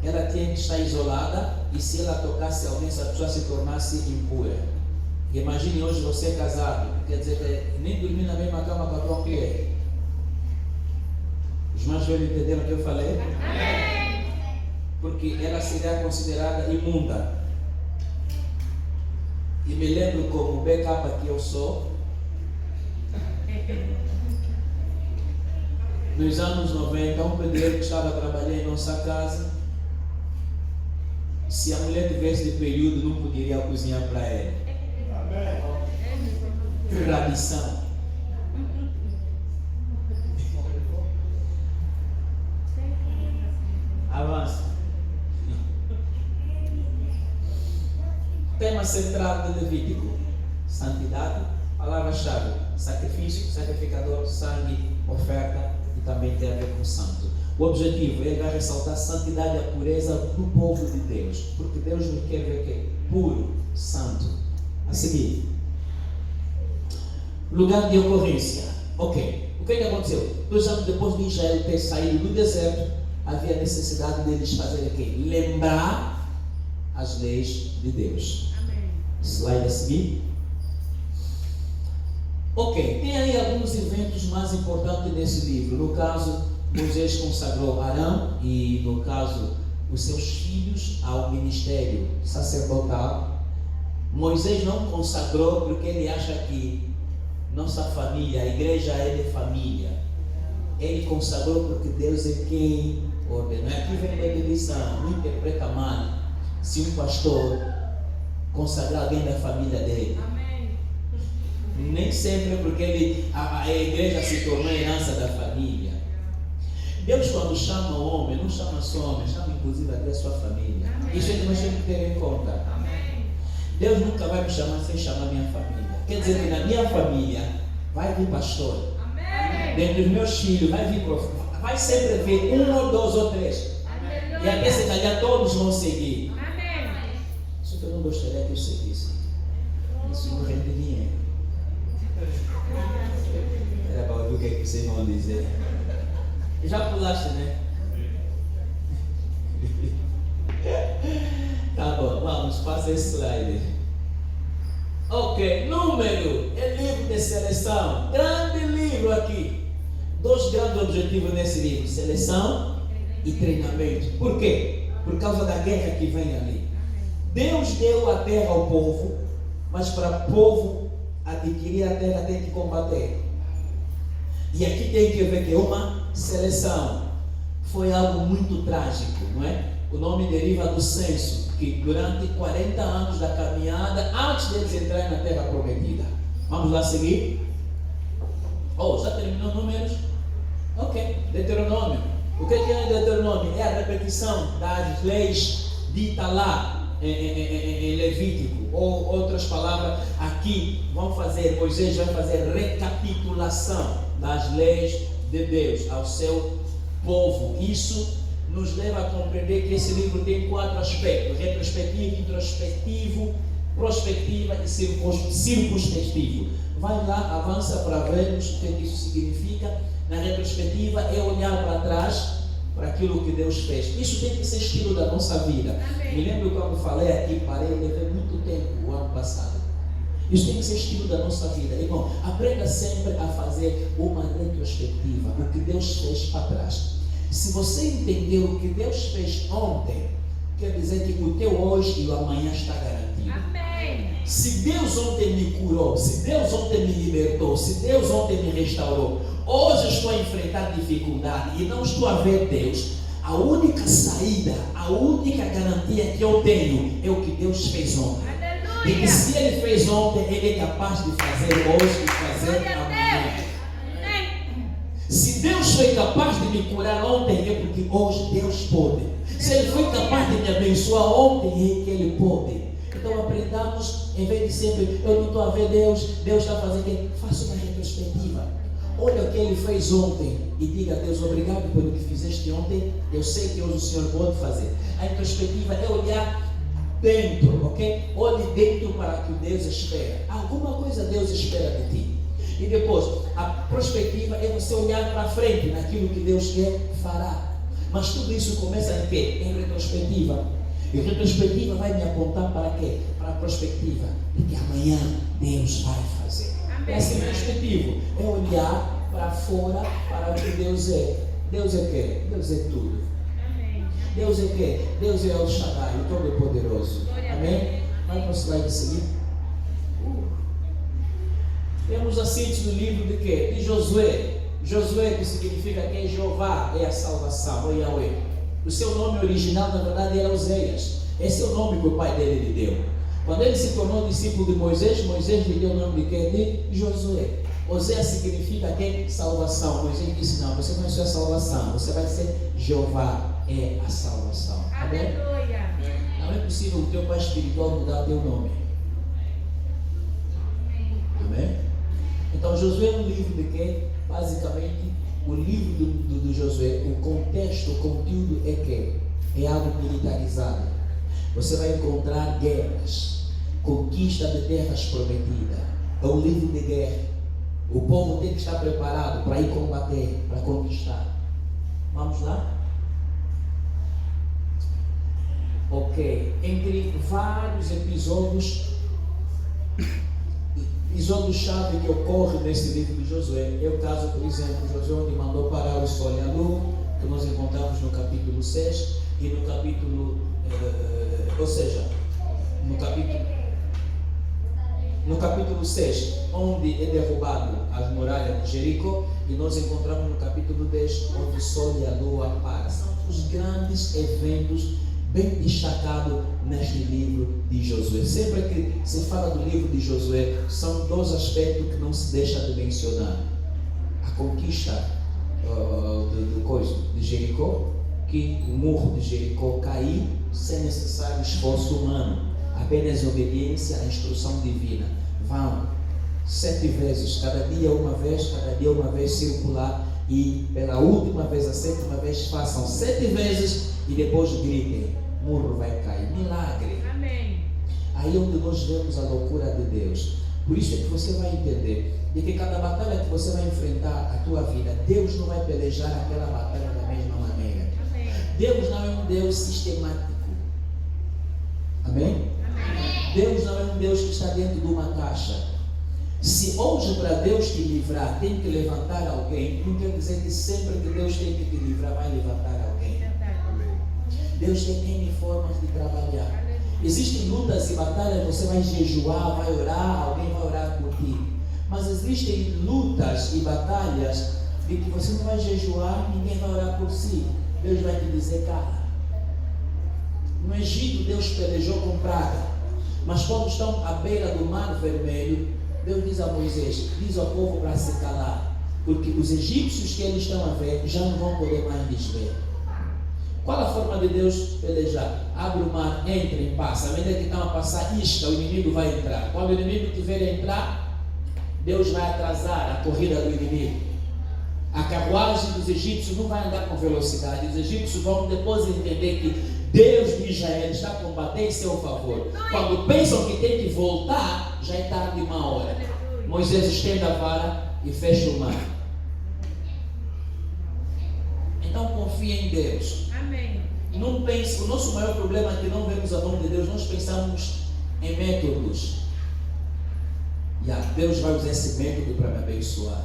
ela tinha que estar isolada, e se ela tocasse alguém, essa pessoa se tornasse impura. Imagine hoje você casado, quer dizer que nem dormir na mesma cama com a tua mulher. Os mais velhos entenderam o que eu falei? Amém. Porque ela será considerada imunda. E me lembro como backup que eu sou. Nos anos 90, um pedreiro que estava trabalhando em nossa casa, se a mulher tivesse de período, não poderia cozinhar para ela. Tradição. Avança. Tema central do Levítico: santidade. Palavra-chave: sacrifício, sacrificador, sangue, oferta, e também tem a ver com santo. O objetivo, ele vai ressaltar a santidade e a pureza do povo de Deus, porque Deus nos quer ver que puro, santo. A seguir, lugar de ocorrência. Ok, o que aconteceu? 2 anos depois de Israel ter saído do deserto, havia necessidade deles fazerem o quê? Lembrar as leis de Deus. Amém. Slide a seguir. Ok, tem aí alguns eventos mais importantes nesse livro. No caso, Moisés consagrou Arão e, no caso, os seus filhos ao ministério sacerdotal. Moisés não consagrou porque ele acha que nossa família, a igreja é de família. Ele consagrou porque Deus é quem ordenou. Aqui vem a definição, não interpreta mal se um pastor consagrar alguém da família dele. Amém. Nem sempre porque a igreja se tornou herança da família. Deus, quando chama o homem, não chama só o homem, chama inclusive até a sua família. Amém. Isso nós temos que ter em conta. Amém. Deus nunca vai me chamar sem chamar minha família. Quer dizer que na minha família vai vir pastor. Amém. Dentro dos meus filhos vai vir profeta. Vai sempre vir 1 ou 2 ou 3. E até se calhar todos vão seguir. Amém. Só que eu não gostaria que eu seguisse. Isso não rende dinheiro. Era para ouvir o que é que vocês vão dizer. Já pulaste, né? Tá bom, vamos, passa esse slide. Ok, número, é livro de seleção. Grande livro aqui. 2 grandes objetivos nesse livro: seleção e treinamento. Por quê? Por causa da guerra que vem ali. Deus deu a terra ao povo, mas para o povo adquirir a terra tem que combater. E aqui tem que ver que uma seleção foi algo muito trágico, não é? O nome deriva do censo, que durante 40 anos da caminhada, antes deles entrarem na terra prometida. Vamos lá seguir? Oh, já terminou números? Ok, Deuteronômio. O que é Deuteronômio? É a repetição das leis ditas lá em Levítico. Ou outras palavras, aqui Moisés vai fazer recapitulação das leis de Deus ao seu povo. Isso nos leva a compreender que esse livro tem 4 aspectos: retrospectivo, introspectivo, prospectiva e circunspectivo. Vai lá, avança para vermos o que isso significa. Na retrospectiva é olhar para trás, para aquilo que Deus fez. Isso tem que ser estilo da nossa vida. Amém. Me lembro quando falei aqui, parei de ver muito tempo, o ano passado. Isso tem que ser estilo da nossa vida. Irmão, aprenda sempre a fazer uma retrospectiva, o que Deus fez para trás. Se você entender o que Deus fez ontem, quer dizer que o teu hoje e o amanhã está garantido. Amém. Se Deus ontem me curou, se Deus ontem me libertou, se Deus ontem me restaurou, hoje estou a enfrentar dificuldade e não estou a ver Deus, a única saída, a única garantia que eu tenho é o que Deus fez ontem. E que se Ele fez ontem, Ele é capaz de fazer hoje e fazer amanhã. Se Deus foi capaz de me curar ontem, é porque hoje Deus pode. Se Ele foi capaz de me abençoar ontem, é que Ele pode. Então aprendamos, em vez de sempre, eu não estou a ver Deus, Deus está fazendo o quê? Faça uma retrospectiva. Olha o que Ele fez ontem e diga a Deus: obrigado pelo que fizeste ontem, eu sei que hoje o Senhor pode fazer. A retrospectiva é olhar dentro, ok? Olhe dentro para o que Deus espera. Alguma coisa Deus espera de ti. E depois, a prospectiva é você olhar para frente naquilo que Deus quer fará. Mas tudo isso começa em quê? Em retrospectiva. E retrospectiva vai me apontar para quê? Para a perspectiva de que amanhã Deus vai fazer. Esse retrospectivo é olhar para fora, para o que Deus é. Deus é quê? Deus é tudo. Deus é quê? Deus é El Shaddai, o Todo-Poderoso. Amém? Vai para o slide seguinte. Temos a síntese do livro de quê? De Josué. Josué, que significa que Jeová é a salvação, ou Yahweh. O seu nome original, na verdade, era Oséias. Esse é o nome que o pai dele lhe deu. Quando ele se tornou discípulo de Moisés, Moisés lhe deu o nome de quê? De Josué. Oséias significa quê? Salvação. Moisés disse, não, você não é só a salvação, você vai ser Jeová é a salvação. Amém? Não é possível o teu pai espiritual mudar o teu nome. Amém? Então Josué é um livro de quê? Basicamente, o livro do Josué, o contexto, o conteúdo é que? É algo militarizado. Você vai encontrar guerras, conquista de terras prometidas. É um livro de guerra. O povo tem que estar preparado para ir combater, para conquistar. Vamos lá? Ok. Entre vários episódios chave que ocorre nesse livro de Josué é o caso, por exemplo, Josué onde mandou parar o sol e a lua, que nós encontramos no capítulo 6 e no capítulo, no capítulo 6, onde é derrubado as muralhas de Jericó, e nós encontramos no capítulo 10, onde o sol e a lua param. São os grandes eventos bem destacado neste livro de Josué. Sempre que se fala do livro de Josué, são dois aspectos que não se deixa de mencionar: a conquista de Jericó, que o murro de Jericó caiu sem necessário esforço humano, apenas obediência à instrução divina. Vão 7 vezes, cada dia uma vez circular, e pela última vez, a 7ª vez, façam 7 vezes e depois gritem, murro vai cair. Milagre. Amém. Aí é onde nós vemos a loucura de Deus. Por isso é que você vai entender de que cada batalha que você vai enfrentar a tua vida, Deus não vai pelejar aquela batalha da mesma maneira. Amém. Deus não é um Deus sistemático. Amém? Amém. Deus não é um Deus que está dentro de uma caixa. Se hoje para Deus te livrar tem que levantar alguém, não quer dizer que sempre que Deus tem que te livrar vai levantar alguém. Deus tem N formas de trabalhar. Existem lutas e batalhas, você vai jejuar, vai orar, alguém vai orar por ti. Mas existem lutas e batalhas de que você não vai jejuar, ninguém vai orar por si. Deus vai te dizer, cala. No Egito Deus pelejou com praga, mas quando estão à beira do Mar Vermelho, Deus diz a Moisés, diz ao povo para se calar, porque os egípcios que eles estão a ver já não vão poder mais lhes ver. Qual a forma de Deus pelejar? Abre o mar, entra e passa. À medida que estão a passar, isca, o inimigo vai entrar. Quando o inimigo tiver a entrar, Deus vai atrasar a corrida do inimigo. A carruagem dos egípcios não vai andar com velocidade. Os egípcios vão depois entender que Deus de Israel está a combater em seu favor. Quando pensam que tem que voltar, já é tarde 1 hora. Moisés estende a vara e fecha o mar. Então confia em Deus. Amém. Não pense, o nosso maior problema é que não vemos a mão de Deus, nós pensamos em métodos. Deus vai usar esse método para me abençoar.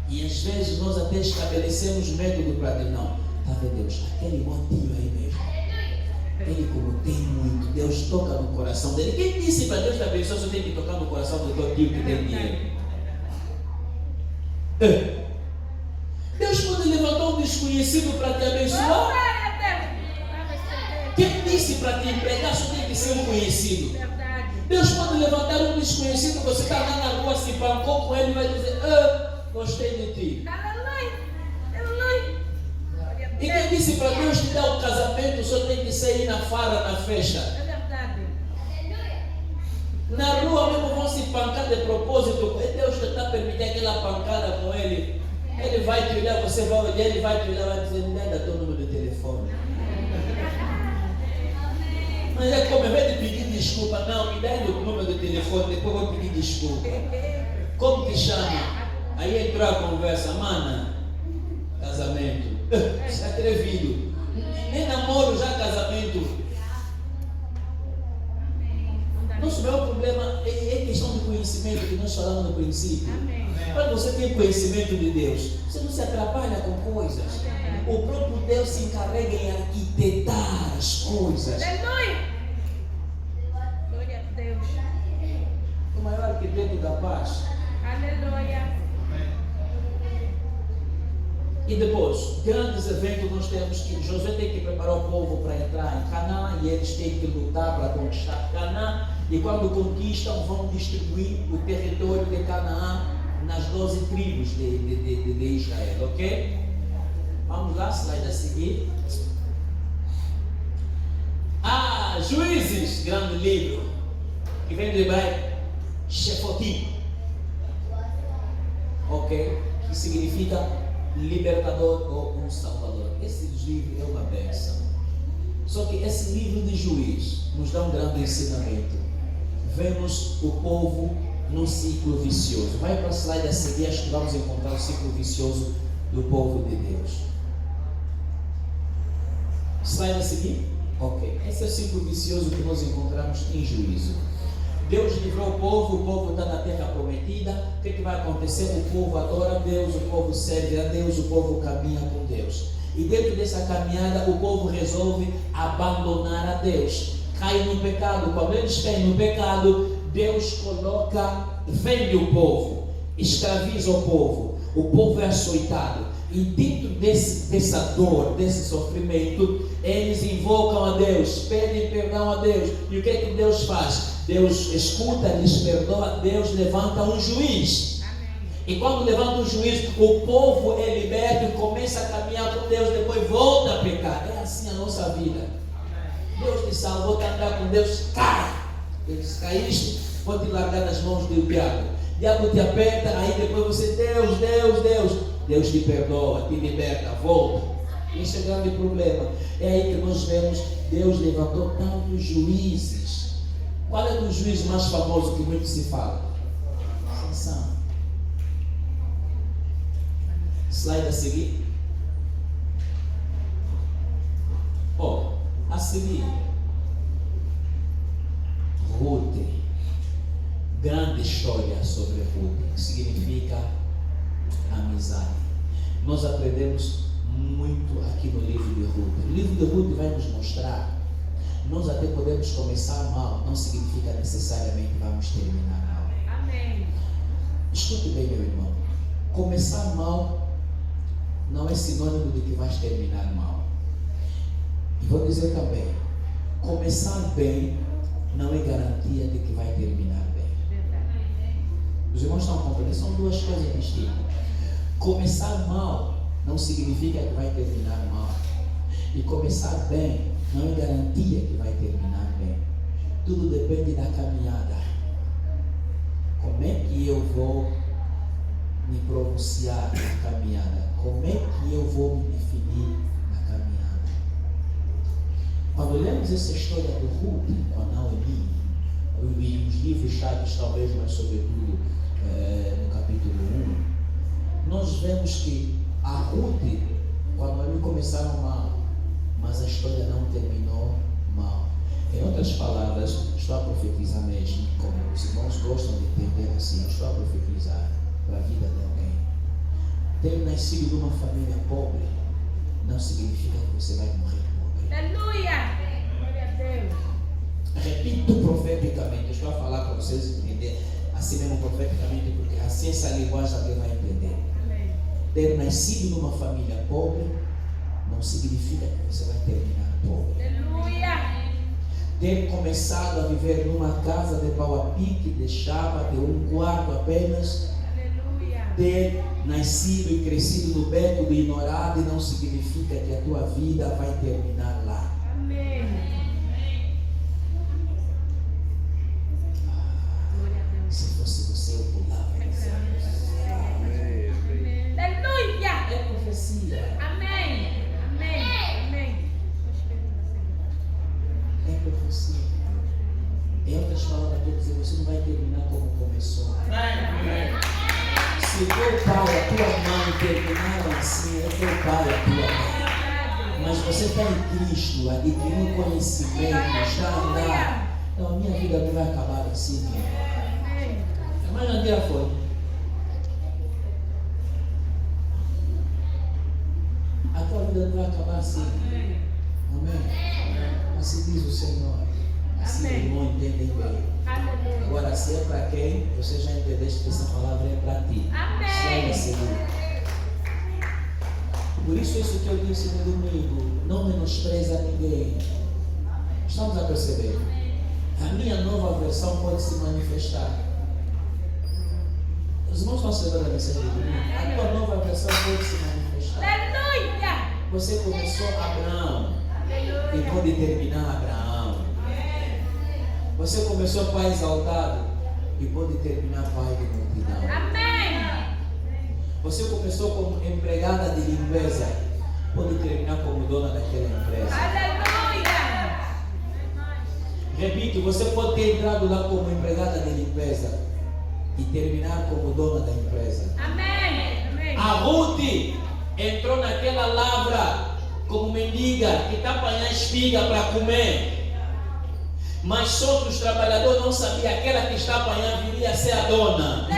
E às vezes nós até estabelecemos método para Deus. Não, está vendo Deus? Aquele motivo aí mesmo. Ele como tem muito, Deus toca no coração dele. Quem disse para Deus te abençoar, você tem que tocar no coração do teu tio que tem dinheiro? Deus pode levantar um desconhecido para te abençoar. Quem disse para te empregar, só tem que ser um conhecido. Deus pode levantar um desconhecido, você está lá na rua, se pancou com ele e vai dizer, gostei de ti. E quem disse para Deus te dar um casamento, só tem que ser ir na farra, na festa. É verdade. Na rua mesmo vão se pancar de propósito. Deus te está permitindo aquela pancada com ele. Ele vai te olhar, você vai olhar, ele vai te olhar, vai dizer, me dá teu número de telefone. Mas é como, ao invés de pedir desculpa, não, me dá o número de telefone, depois eu vou pedir desculpa. Como te chama? Aí entrou a conversa, mana, casamento. Você é atrevido. Nem namoro, já casamento. Nosso maior problema é questão de conhecimento que nós falamos no princípio. Quando você tem conhecimento de Deus, você não se atrapalha com coisas. O próprio Deus se encarrega em arquitetar as coisas. Aleluia! Glória a Deus. O maior arquiteto da paz. Aleluia. E depois, grandes eventos nós temos que Josué tem que preparar o povo para entrar em Canaã e eles têm que lutar para conquistar Canaã. E quando conquistam, vão distribuir o território de Canaã nas 12 tribos de Israel, ok? Vamos lá, slide a seguir. Juízes, grande livro, que vem do hebraico, Shefotim, ok? Que significa libertador ou um salvador. Esse livro é uma bênção. Só que esse livro de Juízes nos dá um grande ensinamento. Vemos o povo num ciclo vicioso. Vai para a slide a seguir, acho que vamos encontrar o ciclo vicioso do povo de Deus. Slide a seguir? Ok. Esse é o ciclo vicioso que nós encontramos em Juízo. Deus livrou o povo está na terra prometida. O que vai acontecer? O povo adora a Deus, o povo serve a Deus, o povo caminha com Deus. E dentro dessa caminhada, o povo resolve abandonar a Deus. Cai no pecado. Quando eles caem no pecado, Deus vende o povo, escraviza o povo é açoitado. E dentro dessa dor, desse sofrimento, eles invocam a Deus, pedem perdão a Deus. E o que é que Deus faz? Deus escuta, lhes perdoa, Deus levanta um juiz. E quando levanta um juiz, o povo é liberto e começa a caminhar com Deus, depois volta a pecar. É assim a nossa vida. Deus te salvou, te andar com Deus, cai. Deus, caíste, vou te largar nas mãos do diabo. O diabo te aperta, aí depois você, Deus te perdoa, te liberta, volta. Esse é o grande problema. É aí que nós vemos, Deus levantou tantos juízes. Qual é o juiz mais famoso que muito se fala? Sansão. Slide a seguir. A seguir, Ruth. Grande história sobre Ruth. Significa amizade. Nós aprendemos muito aqui no livro de Ruth. O livro de Ruth vai nos mostrar. Nós até podemos começar mal, não significa necessariamente que vamos terminar mal. Amém. Escute bem, meu irmão. Começar mal não é sinônimo de que vais terminar mal. E vou dizer também, começar bem não é garantia de que vai terminar bem. Os irmãos estão compreendendo? São duas coisas distintas. Começar mal não significa que vai terminar mal. E começar bem não é garantia que vai terminar bem. Tudo depende da caminhada. Como é que eu vou me pronunciar na caminhada? Como é que eu vou me definir na caminhada? Quando lemos essa história do Ruth com a Naomi, e os livros chaves talvez, mas sobretudo no capítulo 1, nós vemos que a Ruth, com a Naomi começaram mal, mas a história não terminou mal. Em outras palavras, estou a profetizar mesmo, como os irmãos gostam de entender assim, estou a profetizar para a vida de alguém. Ter nascido de uma família pobre não significa que você vai morrer pobre. Aleluia! Glória a Deus. Repito profeticamente, estou a falar para vocês entenderem assim mesmo profeticamente, porque assim essa linguagem alguém vai entender. Amém. Ter nascido numa família pobre não significa que você vai terminar pobre. Aleluia! Ter começado a viver numa casa de pau a pique, de chapa, de um quarto apenas, Aleluia! ter nascido e crescido no beco do ignorado não significa que a tua vida vai terminar lá. Amém. Se fosse você, eu pulava. Aleluia! É profecia. Amém. Amém. Amém. É profecia. Em outras palavras, eu dizer, você não vai terminar como começou. Se teu pai e a tua mãe terminaram assim, é teu pai e a tua mãe. Mas você está em Cristo, adquirindo conhecimento, está a andar. Então a minha vida não vai acabar assim. Mas um dia foi. A tua vida não vai acabar assim. Amém? Assim diz o Senhor. Assim o irmão entende bem. Agora, se é para quem, você já entendeste que essa palavra é para ti. Amém. Por isso que eu disse no domingo, não menospreza ninguém. Estamos a perceber? A minha nova versão pode se manifestar. Os irmãos estão celebrando a mensagem do domingo. A tua nova versão pode se manifestar. Aleluia! Você começou Abraão e pode terminar Abraão. Você começou pai exaltado e pode terminar pai de multidão. Amém! Você começou como empregada de limpeza, pode terminar como dona daquela empresa. Aleluia! Repito, você pode ter entrado lá como empregada de limpeza e terminar como dona da empresa. Amém! Amém! A Ruth entrou naquela lavra como mendiga que está apanhando espiga para comer. Mas só que os trabalhadores não sabiam, aquela que está apanhando viria a ser a dona.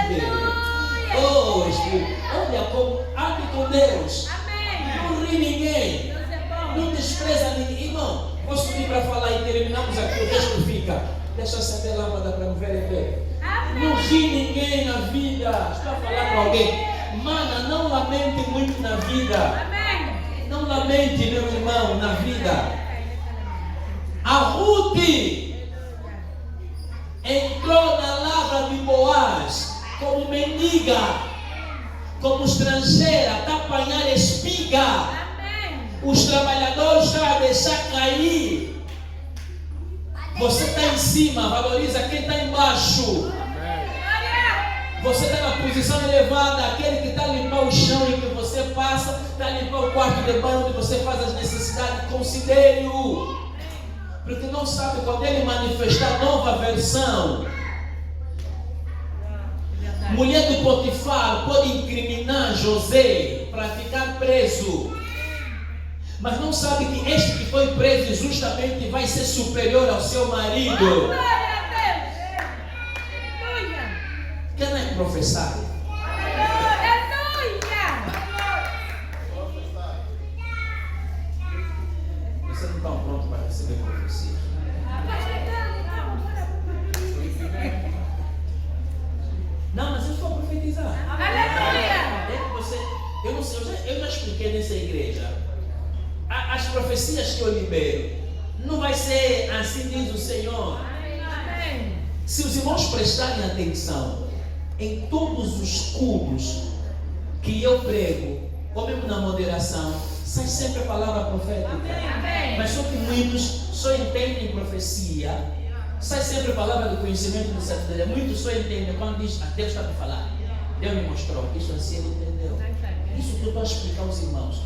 Oh, Espírito, olha como ande com Deus. Amém! Não ri ninguém, Deus é bom! não despreza ninguém. Irmão, posso vir para falar e terminamos aqui, o resto fica. Deixa eu acender a lâmpada para me ver bem. Não ri ninguém na vida. Estou a falar com alguém. Mana, não lamente muito na vida. Amém! Não lamente, meu irmão, na vida. A Ruth entrou na lavra de Boaz como mendiga, como estrangeira, está a apanhar espiga. Amém! Os trabalhadores estão a deixar cair. Você está em cima, valoriza quem está embaixo. Você está na posição elevada, aquele que está a limpar o chão em que você passa, está a limpar o quarto de banho onde você faz as necessidades, considere-o. Porque não sabe quando ele manifestar nova versão. Mulher do Potifar pode incriminar José para ficar preso. Mas não sabe que este que foi preso justamente vai ser superior ao seu marido. Glória a Deus! Aleluia! Quem não é professar? Aleluia! Você não está pronto para receber profecia. Não, mas eu estou a profetizar. Aleluia! É que você, eu não sei, eu já expliquei nessa igreja. As profecias que eu libero não vai ser assim diz o Senhor. Amém! Se os irmãos prestarem atenção em todos os cultos que eu prego, ou mesmo na moderação, sai sempre a palavra profética. Amém! Mas só que muitos só entendem profecia, sai sempre a palavra do conhecimento do sabedoria. Muitos só entendem quando diz, Deus está me falando, Deus me mostrou, isso assim ele entendeu. Isso que eu estou a explicar aos irmãos.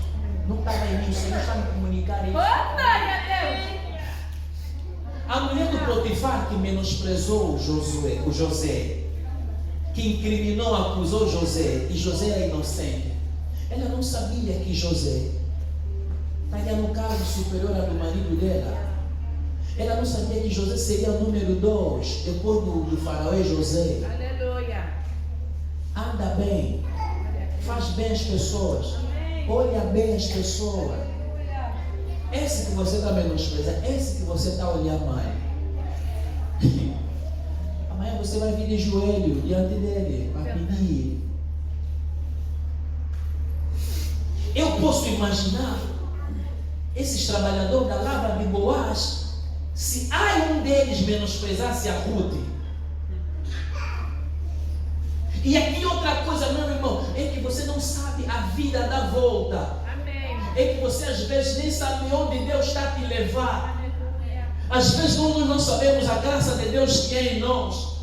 Não estava em mim, o Senhor está a me comunicar isso. Glória a Deus! A mulher do Potifar que menosprezou o José, que incriminou, acusou José, e José era inocente. Ela não sabia que José estaria no cargo superior ao do marido dela. Ela não sabia que José seria o número 2, depois do faraó e José. Aleluia! Anda bem, faz bem as pessoas, olha bem as pessoas. Esse que você está menosprezando, esse que você está olhando mais. Amanhã você vai vir de joelho diante dele para pedir. Eu posso imaginar esses trabalhadores da lavra de Boaz, se um deles menosprezasse a Ruth. E aqui outra coisa, meu irmão, é que você não sabe a vida da volta. É que você às vezes nem sabe onde Deus está a te levar. Às vezes nós não sabemos a graça de Deus que é em nós.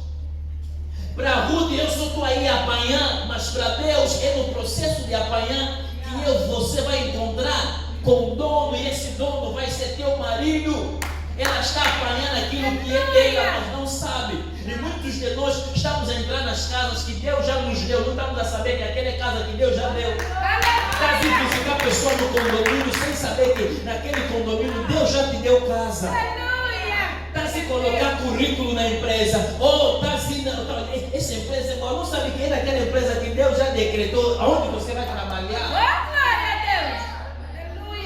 Para Ruth eu só estou aí apanhando, mas para Deus é no processo de apanhar que você vai encontrar com o dono, e esse dono vai ser teu marido. Ela está apanhando aquilo que é dela, mas não sabe. E muitos de nós estamos a entrar nas casas que Deus já nos deu. Não estamos a saber que aquela é casa que Deus já deu. Está a visitar a pessoa no condomínio sem saber que naquele condomínio Deus já te deu casa. Está a se colocar currículo na empresa. Ou está assim, essa empresa é boa. Não sabe que é naquela empresa que Deus já decretou aonde você vai trabalhar.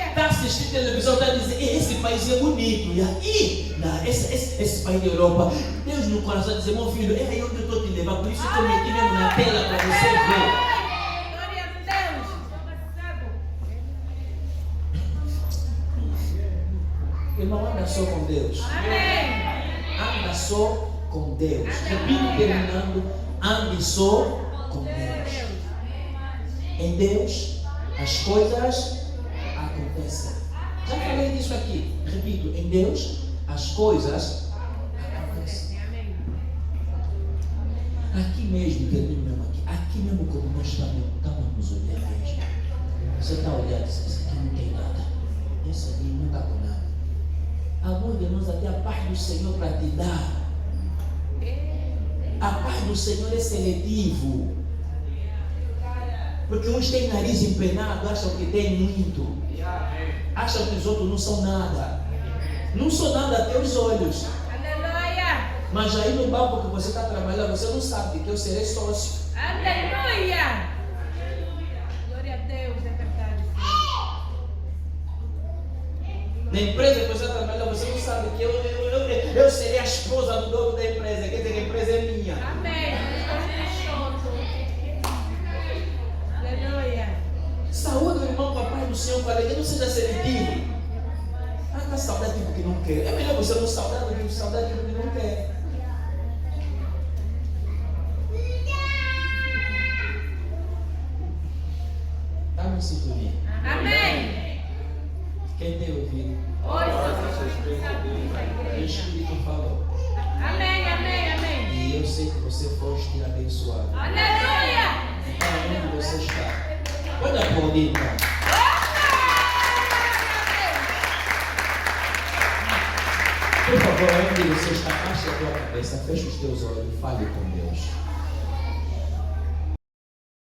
Está assistindo televisão, está dizendo, esse país é bonito. E aí, esse país da Europa, Deus no coração dizer, meu filho, é aí onde eu estou te levando. Por isso que eu meti mesmo na tela para você ver. Glória a Deus. Irmão, anda só com Deus. Amém. Anda só com Deus. Repito, terminando, ande só com Deus. Em Deus, as coisas acontecem. Já falei disso aqui. Repito, em Deus, as coisas acontecem. Aqui mesmo, termino mesmo aqui. Aqui mesmo, como nós estamos nos olhando mesmo. Você está olhando, esse aqui não tem nada. Esse aqui não está com nada. Alguns de nós até a paz do Senhor para te dar. A paz do Senhor é seletivo. Porque uns têm nariz empenado, acham que tem muito. Acham que os outros não são nada. Não são nada até os olhos. Aleluia. Mas aí no banco que você está trabalhando, você não sabe que eu serei sócio. Aleluia. Glória a Deus, é verdade. Na empresa que você está trabalhando, você não sabe que eu serei a esposa do dono da empresa. Quer dizer que a empresa é minha. Amém. Aleluia. Saúde, irmão, papai do Senhor, com alegria, não seja seletivo. Ah, não é saudade porque não quer. É melhor você não saudar do que saudade porque não quer. Está na sintonia. Amém. Quem tem ouvido? O Espírito falou. Amém, amém, amém. E eu sei que você foste abençoado. Aleluia. Então, onde você está? Pode aplaudir, então. Por favor, onde você está, baixe a tua cabeça, feche os teus olhos e fale com Deus.